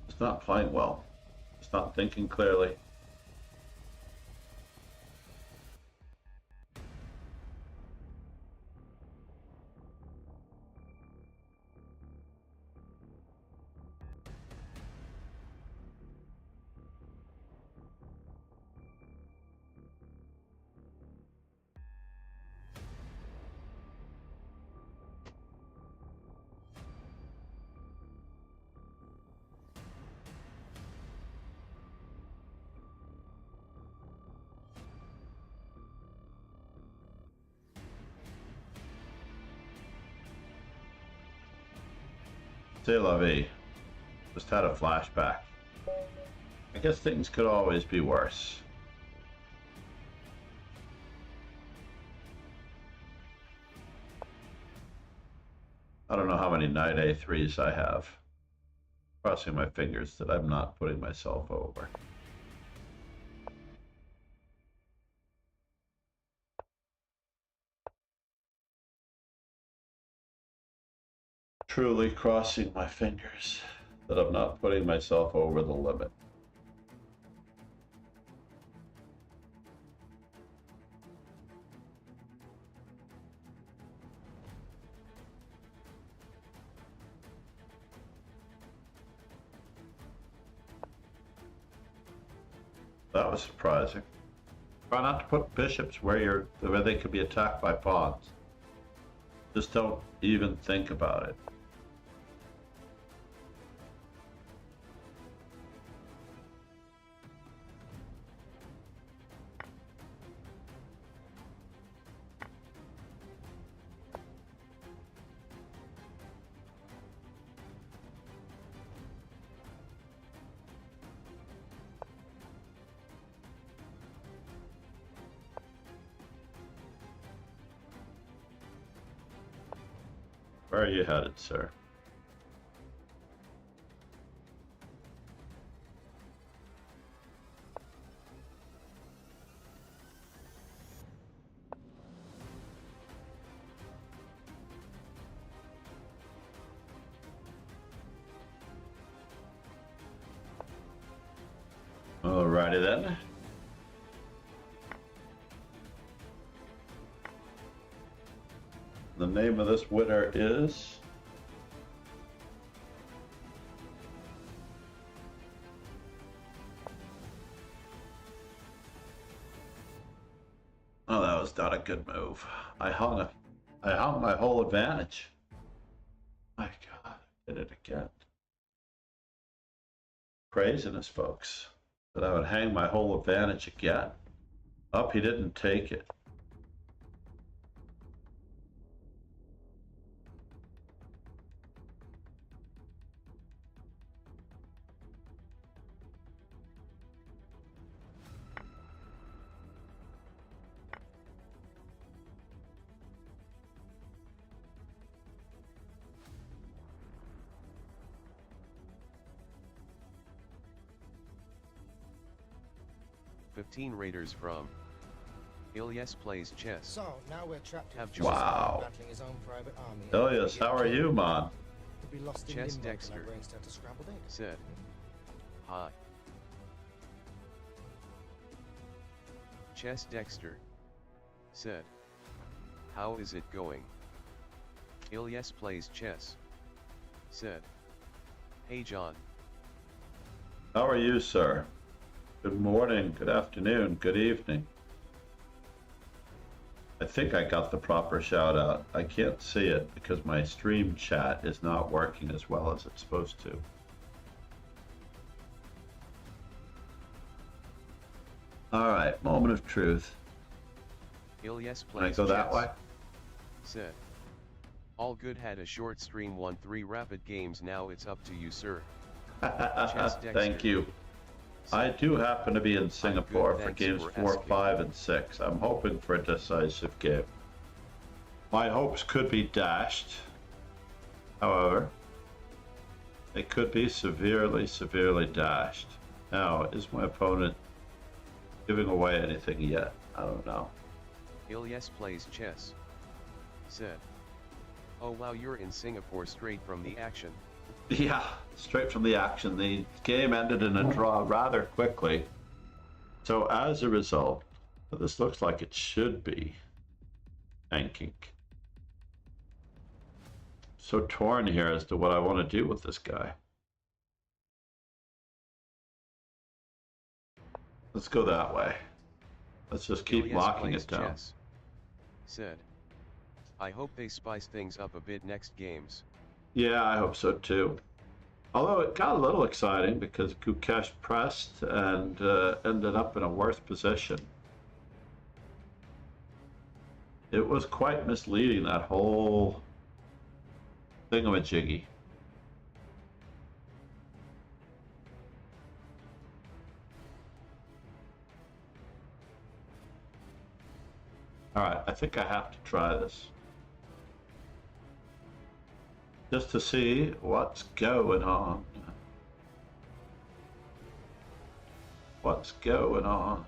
He's not playing well. He's not thinking clearly. C'est la vie. Just had a flashback. I guess things could always be worse. I don't know how many knight a3s I have. Crossing my fingers that I'm not putting myself over. Truly crossing my fingers that I'm not putting myself over the limit. That was surprising. Try not to put bishops where they could be attacked by pawns. Just don't even think about it. Where are you headed, sir? Alrighty then. The name of this winner is Oh, that was not a good move. I hung my whole advantage. My God, I did it again. Craziness, folks. That I would hang my whole advantage again. Up, he didn't take it. $15 Raiders from Ilyes plays chess. So now we're trapped in Have a Wow. battling his own private army. Ilyes, how are you, man? Could be lost in Chess limbo till Dexter our brains start to scramble data. said, "Hi." Chess Dexter said, "How is it going?" Ilyes plays chess said, "Hey John." How are you, sir? Good morning, good afternoon, good evening. I think I got the proper shout out. I can't see it because my stream chat is not working as well as it's supposed to. All right, moment of truth. Ilyes Can I plays go that chess way? said, "All good, had a short stream, won 3 rapid games, now it's up to you, sir." Thank you. I do happen to be in Singapore for games 4, 5, and 6. I'm hoping for a decisive game. My hopes could be dashed. However, they could be severely, severely dashed. Now, is my opponent giving away anything yet? I don't know. Ilyes plays chess said, "Oh wow, you're in Singapore straight from the action." Yeah, straight from the action. The game ended in a draw rather quickly. So as a result, this looks like it should be tanking. So torn here as to what I want to do with this guy. Let's go that way. Let's just keep Ilyes locking plays it down. chess said, "I hope they spice things up a bit next games." Yeah, I hope so too. Although it got a little exciting because Gukesh pressed and ended up in a worse position. It was quite misleading, that whole thingamajiggy. All right, I think I have to try this. Just to see what's going on. What's going on?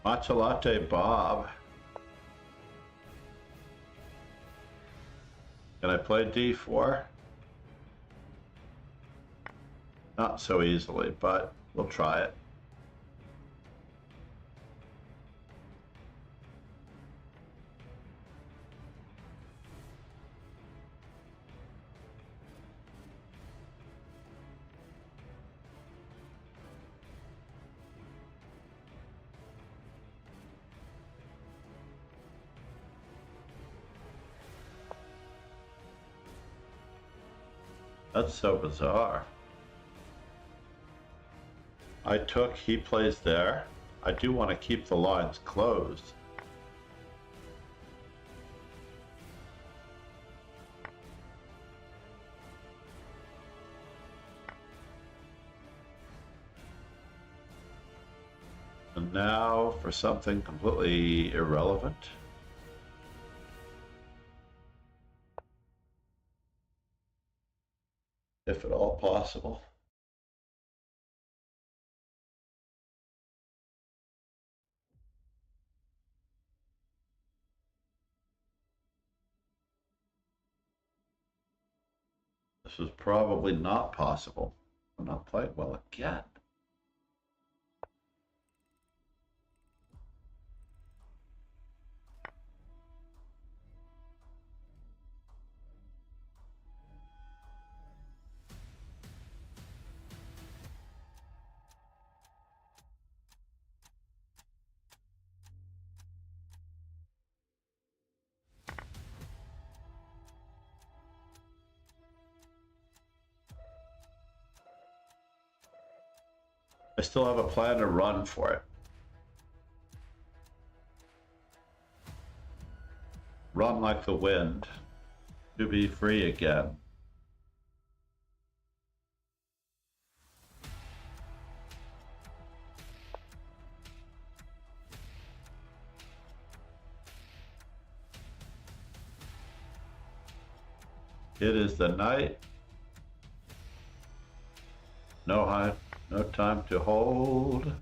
Matcha Latte Bob. Can I play D4? Not so easily, but we'll try it. That's so bizarre. I took, he plays there. I do want to keep the lines closed. And now for something completely irrelevant. If at all possible. This is probably not possible. I'm not playing well again. I still have a plan to run for it. Run like the wind, to be free again. It is the night. No time to hold.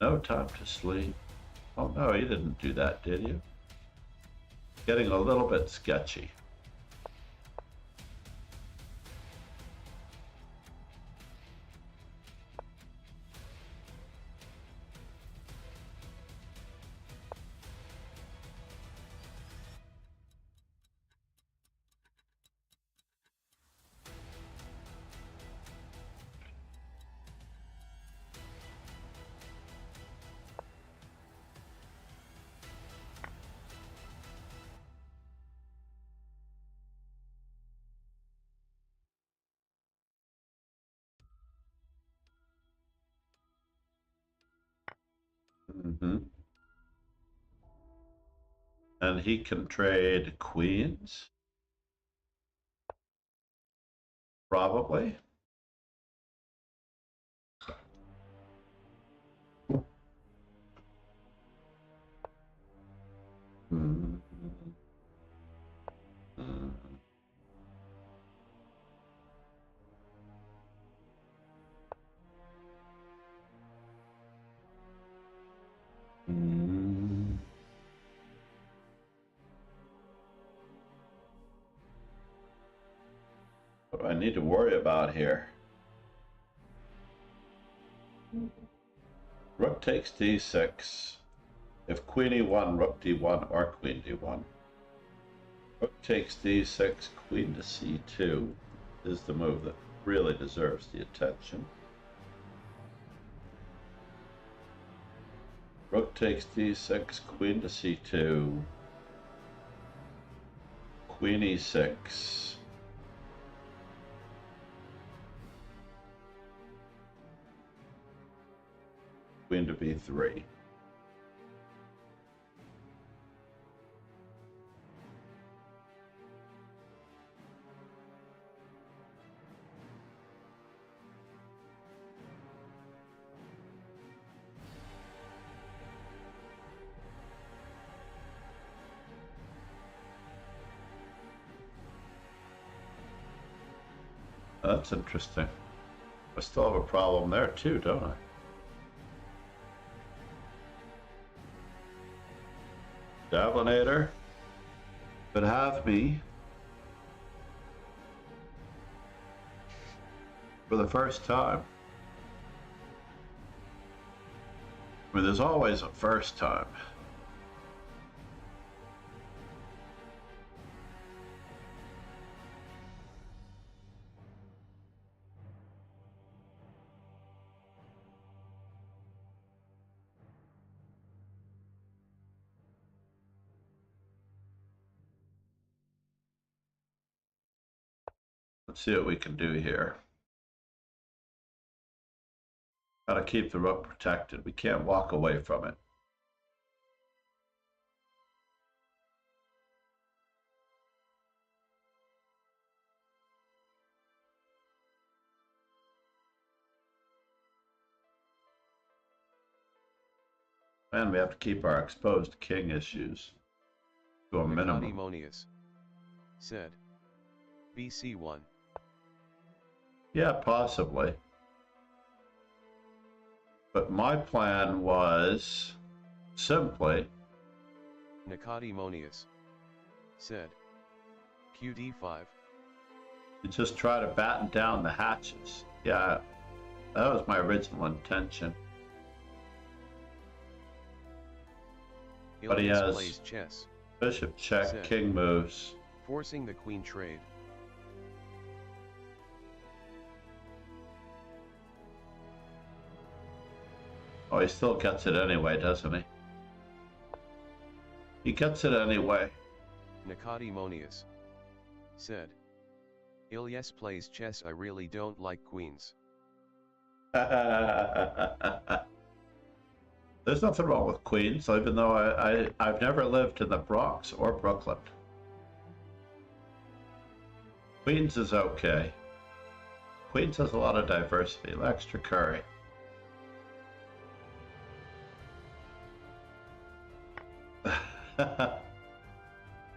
No time to sleep. Oh no, you didn't do that, did you? Getting a little bit sketchy. And he can trade queens. Probably. What do I need to worry about here? Rook takes d6. If queen e1, rook d1, or queen d1. Rook takes d6, queen to c2 is the move that really deserves the attention. Rook takes d6, queen to c2, queen e6. Queen to b3. That's interesting. I still have a problem there too, don't I? Javelinator could have me for the first time. I mean, there's always a first time. Let's see what we can do here. Gotta keep the rook protected. We can't walk away from it. And we have to keep our exposed king issues to a minimum. Nicodemonius said, BC1. Yeah, possibly. But my plan was simply... Nicodemonius said, QD5. You just try to batten down the hatches. Yeah, that was my original intention. But he Ilias has plays chess, bishop check, Said. king moves. forcing the queen trade. Oh, he still gets it anyway, doesn't he? He gets it anyway. Nicodemonius said. Ilias plays chess. I really don't like queens. There's nothing wrong with Queens, even though I've never lived in the Bronx or Brooklyn. Queens is okay. Queens has a lot of diversity, extra curry.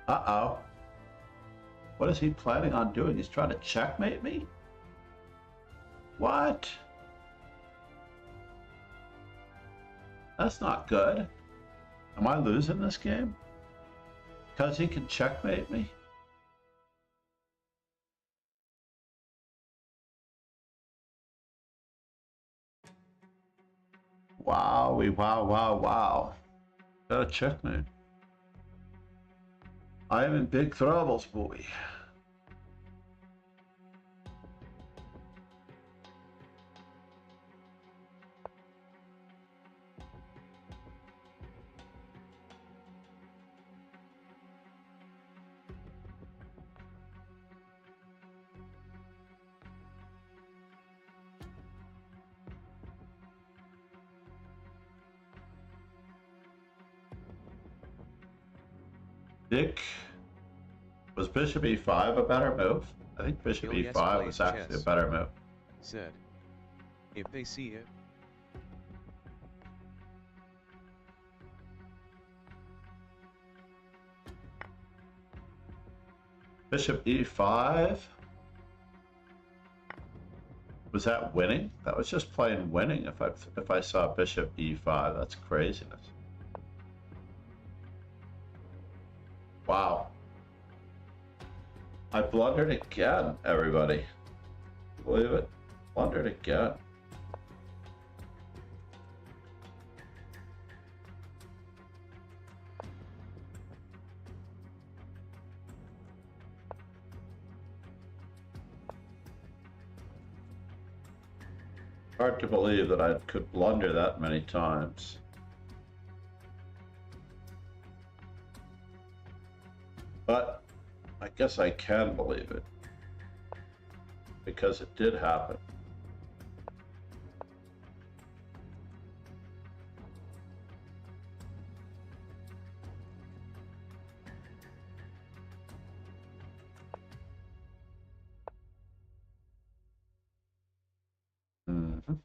Uh-oh. What is he planning on doing? He's trying to checkmate me? What? That's not good. Am I losing this game? Because he can checkmate me? Wow, wow. Got a checkmate. I am in big troubles, boy. Dick, was bishop e5 a better move? I think bishop Ilias e5 was plays actually chess. a better move. Said. If they see it. Bishop e5? Was that winning? That was just plain winning if I saw bishop e5. That's craziness. Wow. I blundered again, everybody. Believe it? Blundered again. Hard to believe that I could blunder that many times. But I guess I can believe it, because it did happen. Mhm.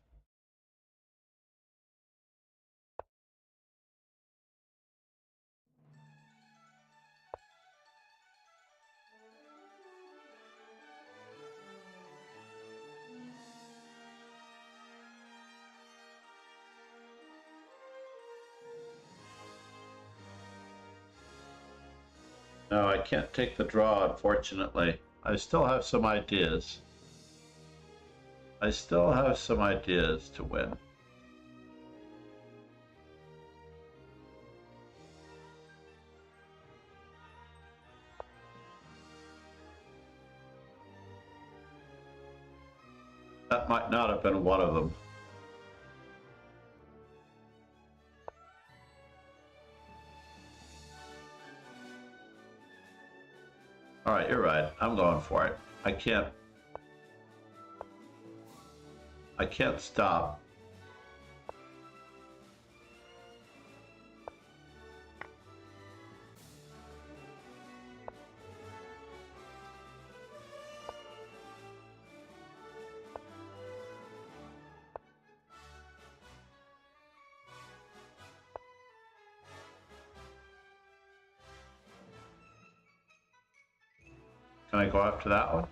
No, I can't take the draw, unfortunately. I still have some ideas. I still have some ideas to win. That might not have been one of them. All right, you're right. I'm going for it. I can't stop. Can I go after that one?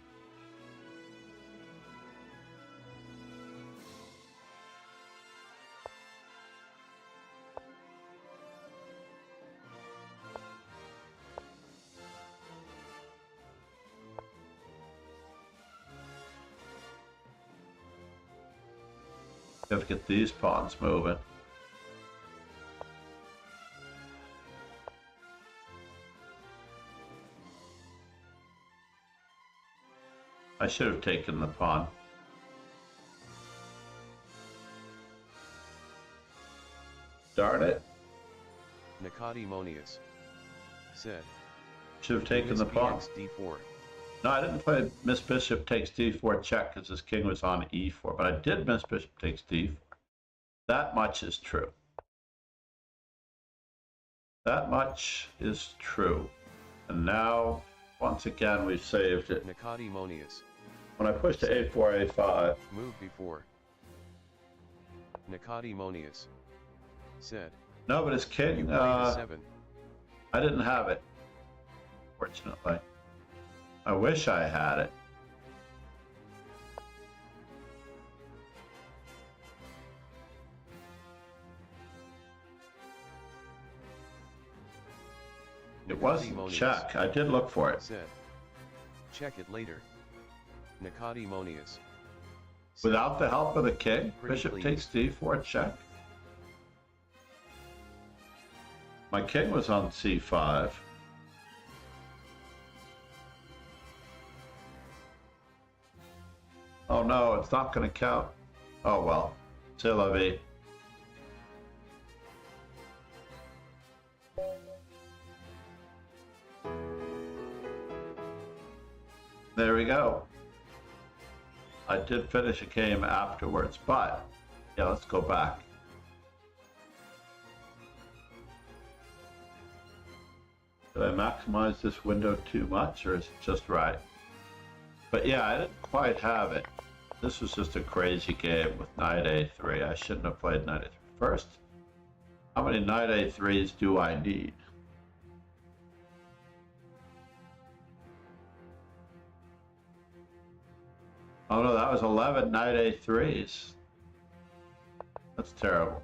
have to get these pawns moving. I should have taken the pawn. Darn it. Nicodemonius said. Should have taken the pawn. D4. No, I didn't play Miss Bishop takes D4 check because his king was on E4, but I did Miss Bishop takes D4. That much is true. That much is true. And now, once again, we've saved it. Nicodemonius. When I push to A4, A5. Move before. Nicodemonius said. No, but his king, You played a 7. I didn't have it, fortunately. I wish I had it. It wasn't check. I did look for it. Said. Check it later. Nicodemonius. Without the help of the king, Pretty bishop please. takes D4 check. My king was on C5. Oh no, it's not going to count. Oh well, c'est la vie. There we go. I did finish a game afterwards, but yeah, let's go back. Did I maximize this window too much, or is it just right? But yeah, I didn't quite have it. This was just a crazy game with knight A3. I shouldn't have played knight A3 first. How many knight A3s do I need? Oh no, that was 11 knight A3s. That's terrible.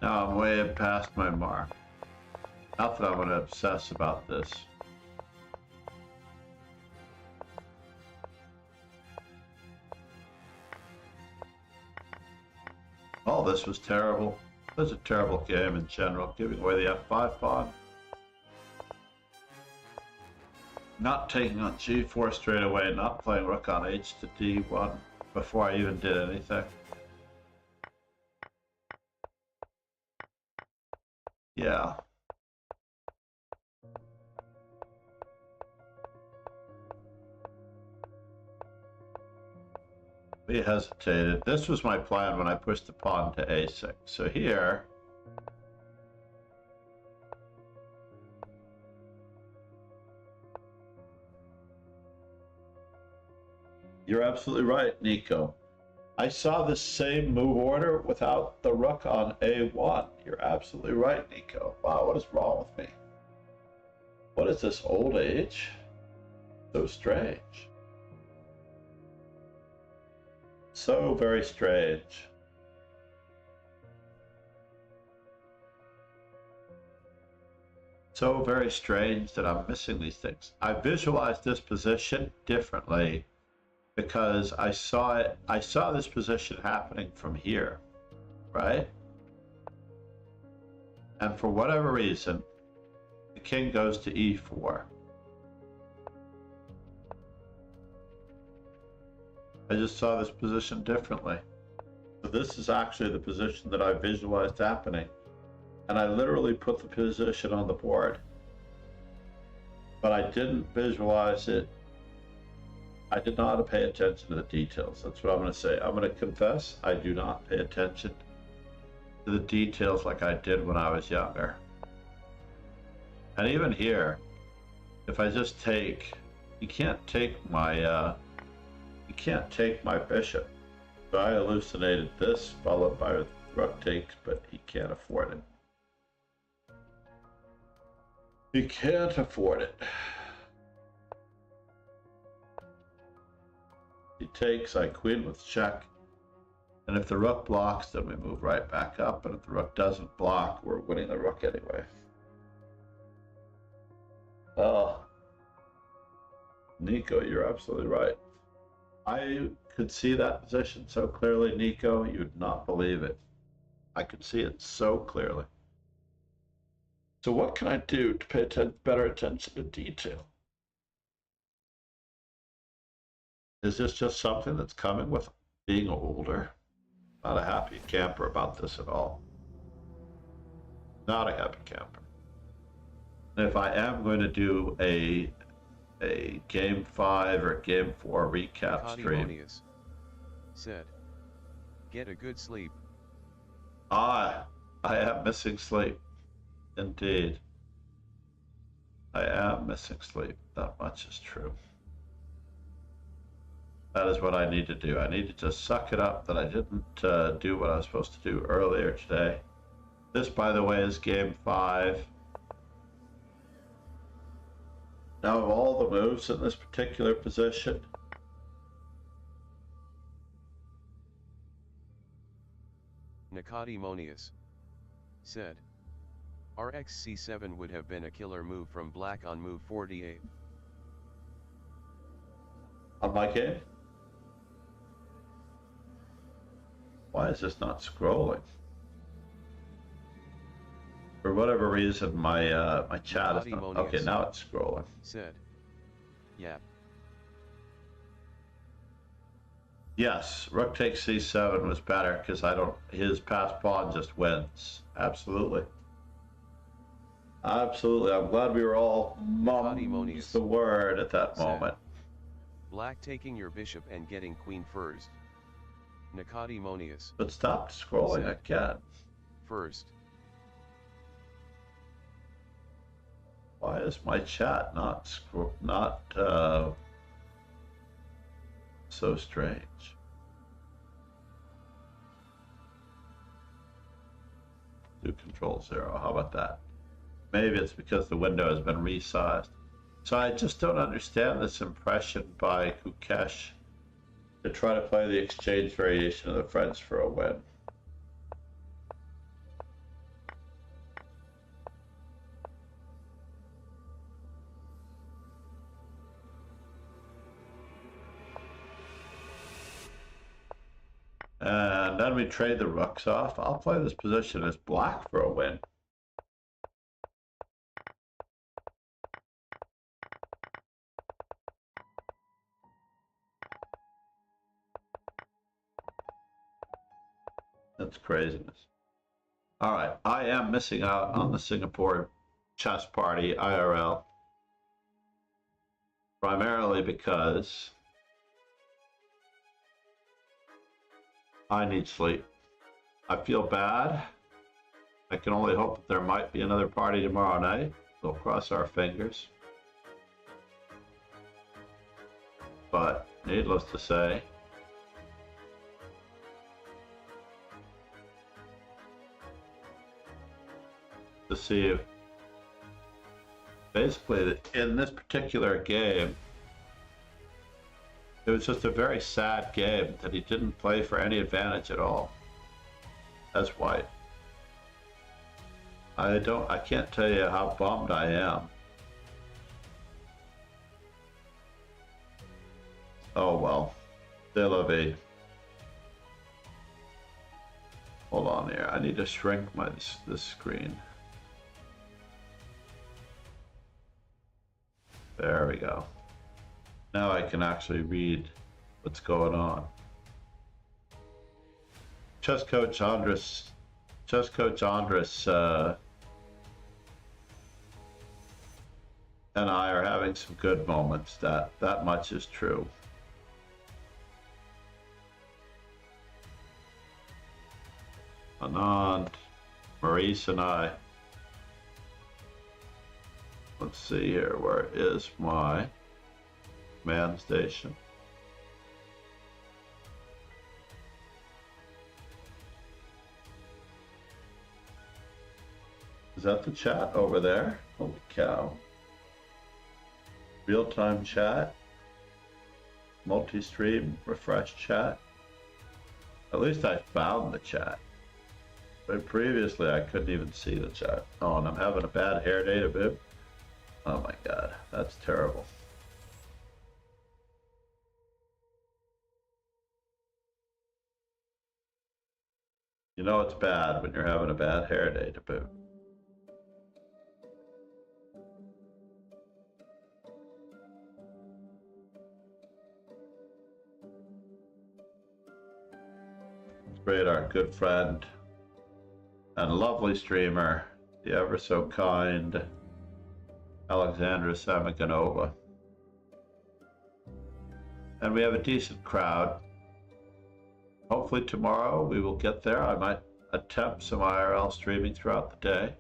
Now I'm way past my mark. Not that I'm going to obsess about this. Oh, this was terrible. This was a terrible game in general, giving away the F5 pawn. Not taking on G4 straight away, not playing rook on H to D1 before I even did anything. Yeah. We hesitated. This was my plan when I pushed the pawn to A6. So here, you're absolutely right, Nico. I saw the same move order without the rook on A1. You're absolutely right, Nico. Wow, what is wrong with me? What is this, old age? So strange. So very strange. So very strange that I'm missing these things. I visualized this position differently because I saw this position happening from here, right? And for whatever reason, the king goes to E4. I just saw this position differently. So this is actually the position that I visualized happening. And I literally put the position on the board. But I didn't visualize it. I did not pay attention to the details. That's what I'm going to say. I'm going to confess I do not pay attention to the details like I did when I was younger. And even here, if I just take, you can't take my bishop. So I hallucinated this, followed by rook takes, but he can't afford it. He can't afford it. He takes, I queen with check. And if the rook blocks, then we move right back up. And if the rook doesn't block, we're winning the rook anyway. Oh, Nico, you're absolutely right. I could see that position so clearly, Nico, you'd not believe it. I could see it so clearly. So what can I do to pay better attention to detail? Is this just something that's coming with being older? Not a happy camper about this at all. Not a happy camper. And if I am going to do a game 5 or game 4 recap stream, said, get a good sleep. I am missing sleep. Indeed. I am missing sleep. That much is true. That is what I need to do. I need to just suck it up that I didn't do what I was supposed to do earlier today. This, by the way, is game 5. Now, of all the moves in this particular position, Nicodemonius said, RX C7 would have been a killer move from black on move 48. on my game? Why is this not scrolling? For whatever reason, my my chat is not. Okay, now it's scrolling. Said, yep. Yes, rook takes c7 was better because his passed pawn just wins. Absolutely. Absolutely. I'm glad we were all mums the word at that moment. Black taking your bishop and getting queen first. Nicodemonius. But stop scrolling again. First. Why is my chat not so strange? Do Control-0. How about that? Maybe it's because the window has been resized. So I just don't understand this impression by Gukesh to try to play the exchange variation of the French for a win. And then we trade the rooks off. I'll play this position as black for a win. That's craziness. All right, I am missing out on the Singapore chess party IRL. Primarily because I need sleep. I feel bad. I can only hope that there might be another party tomorrow night. We'll cross our fingers. But needless to say, to see if basically in this particular game, it was just a very sad game that he didn't play for any advantage at all as white. I can't tell you how bummed I am. Oh well, c'est la vie. Hold on here, I need to shrink this screen. There we go. Now I can actually read what's going on. Chess coach Andres and I are having some good moments. That much is true. Anand, Maurice and I. Let's see here, where is my command station? Is that the chat over there? Holy cow. Real-time chat, multi-stream, refresh chat. At least I found the chat. But previously I couldn't even see the chat. Oh, and I'm having a bad hair day to boot. Oh my god, that's terrible. You know it's bad when you're having a bad hair day to boot. Let's greet our good friend and lovely streamer, the ever so kind Alexandra Samaganova. And we have a decent crowd. Hopefully tomorrow we will get there. I might attempt some IRL streaming throughout the day.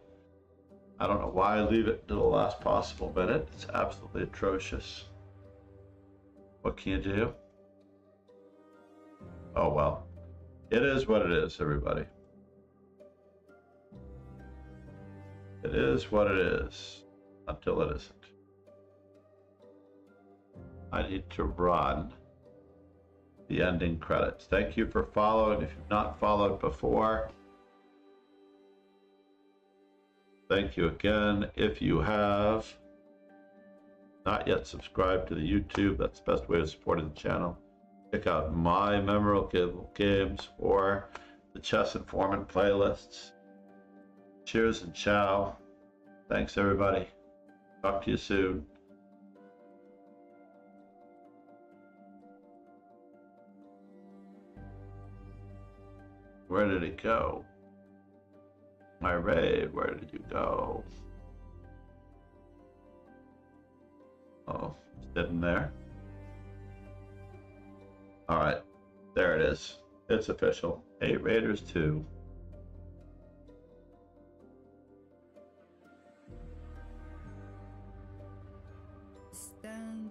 I don't know why I leave it to the last possible minute. It's absolutely atrocious. What can you do? Oh well. It is what it is, everybody. It is what it is, until it isn't. I need to run the ending credits. Thank you for following. If you've not followed before, thank you again. If you have not yet subscribed to the YouTube, that's the best way of supporting the channel. Check out my memorable games or the Chess Informant playlists. Cheers and ciao. Thanks, everybody. Talk to you soon. Where did he go? My raid, where did you go? Oh, sitting there. All right, there it is. It's official. 8 Raiders 2. Stand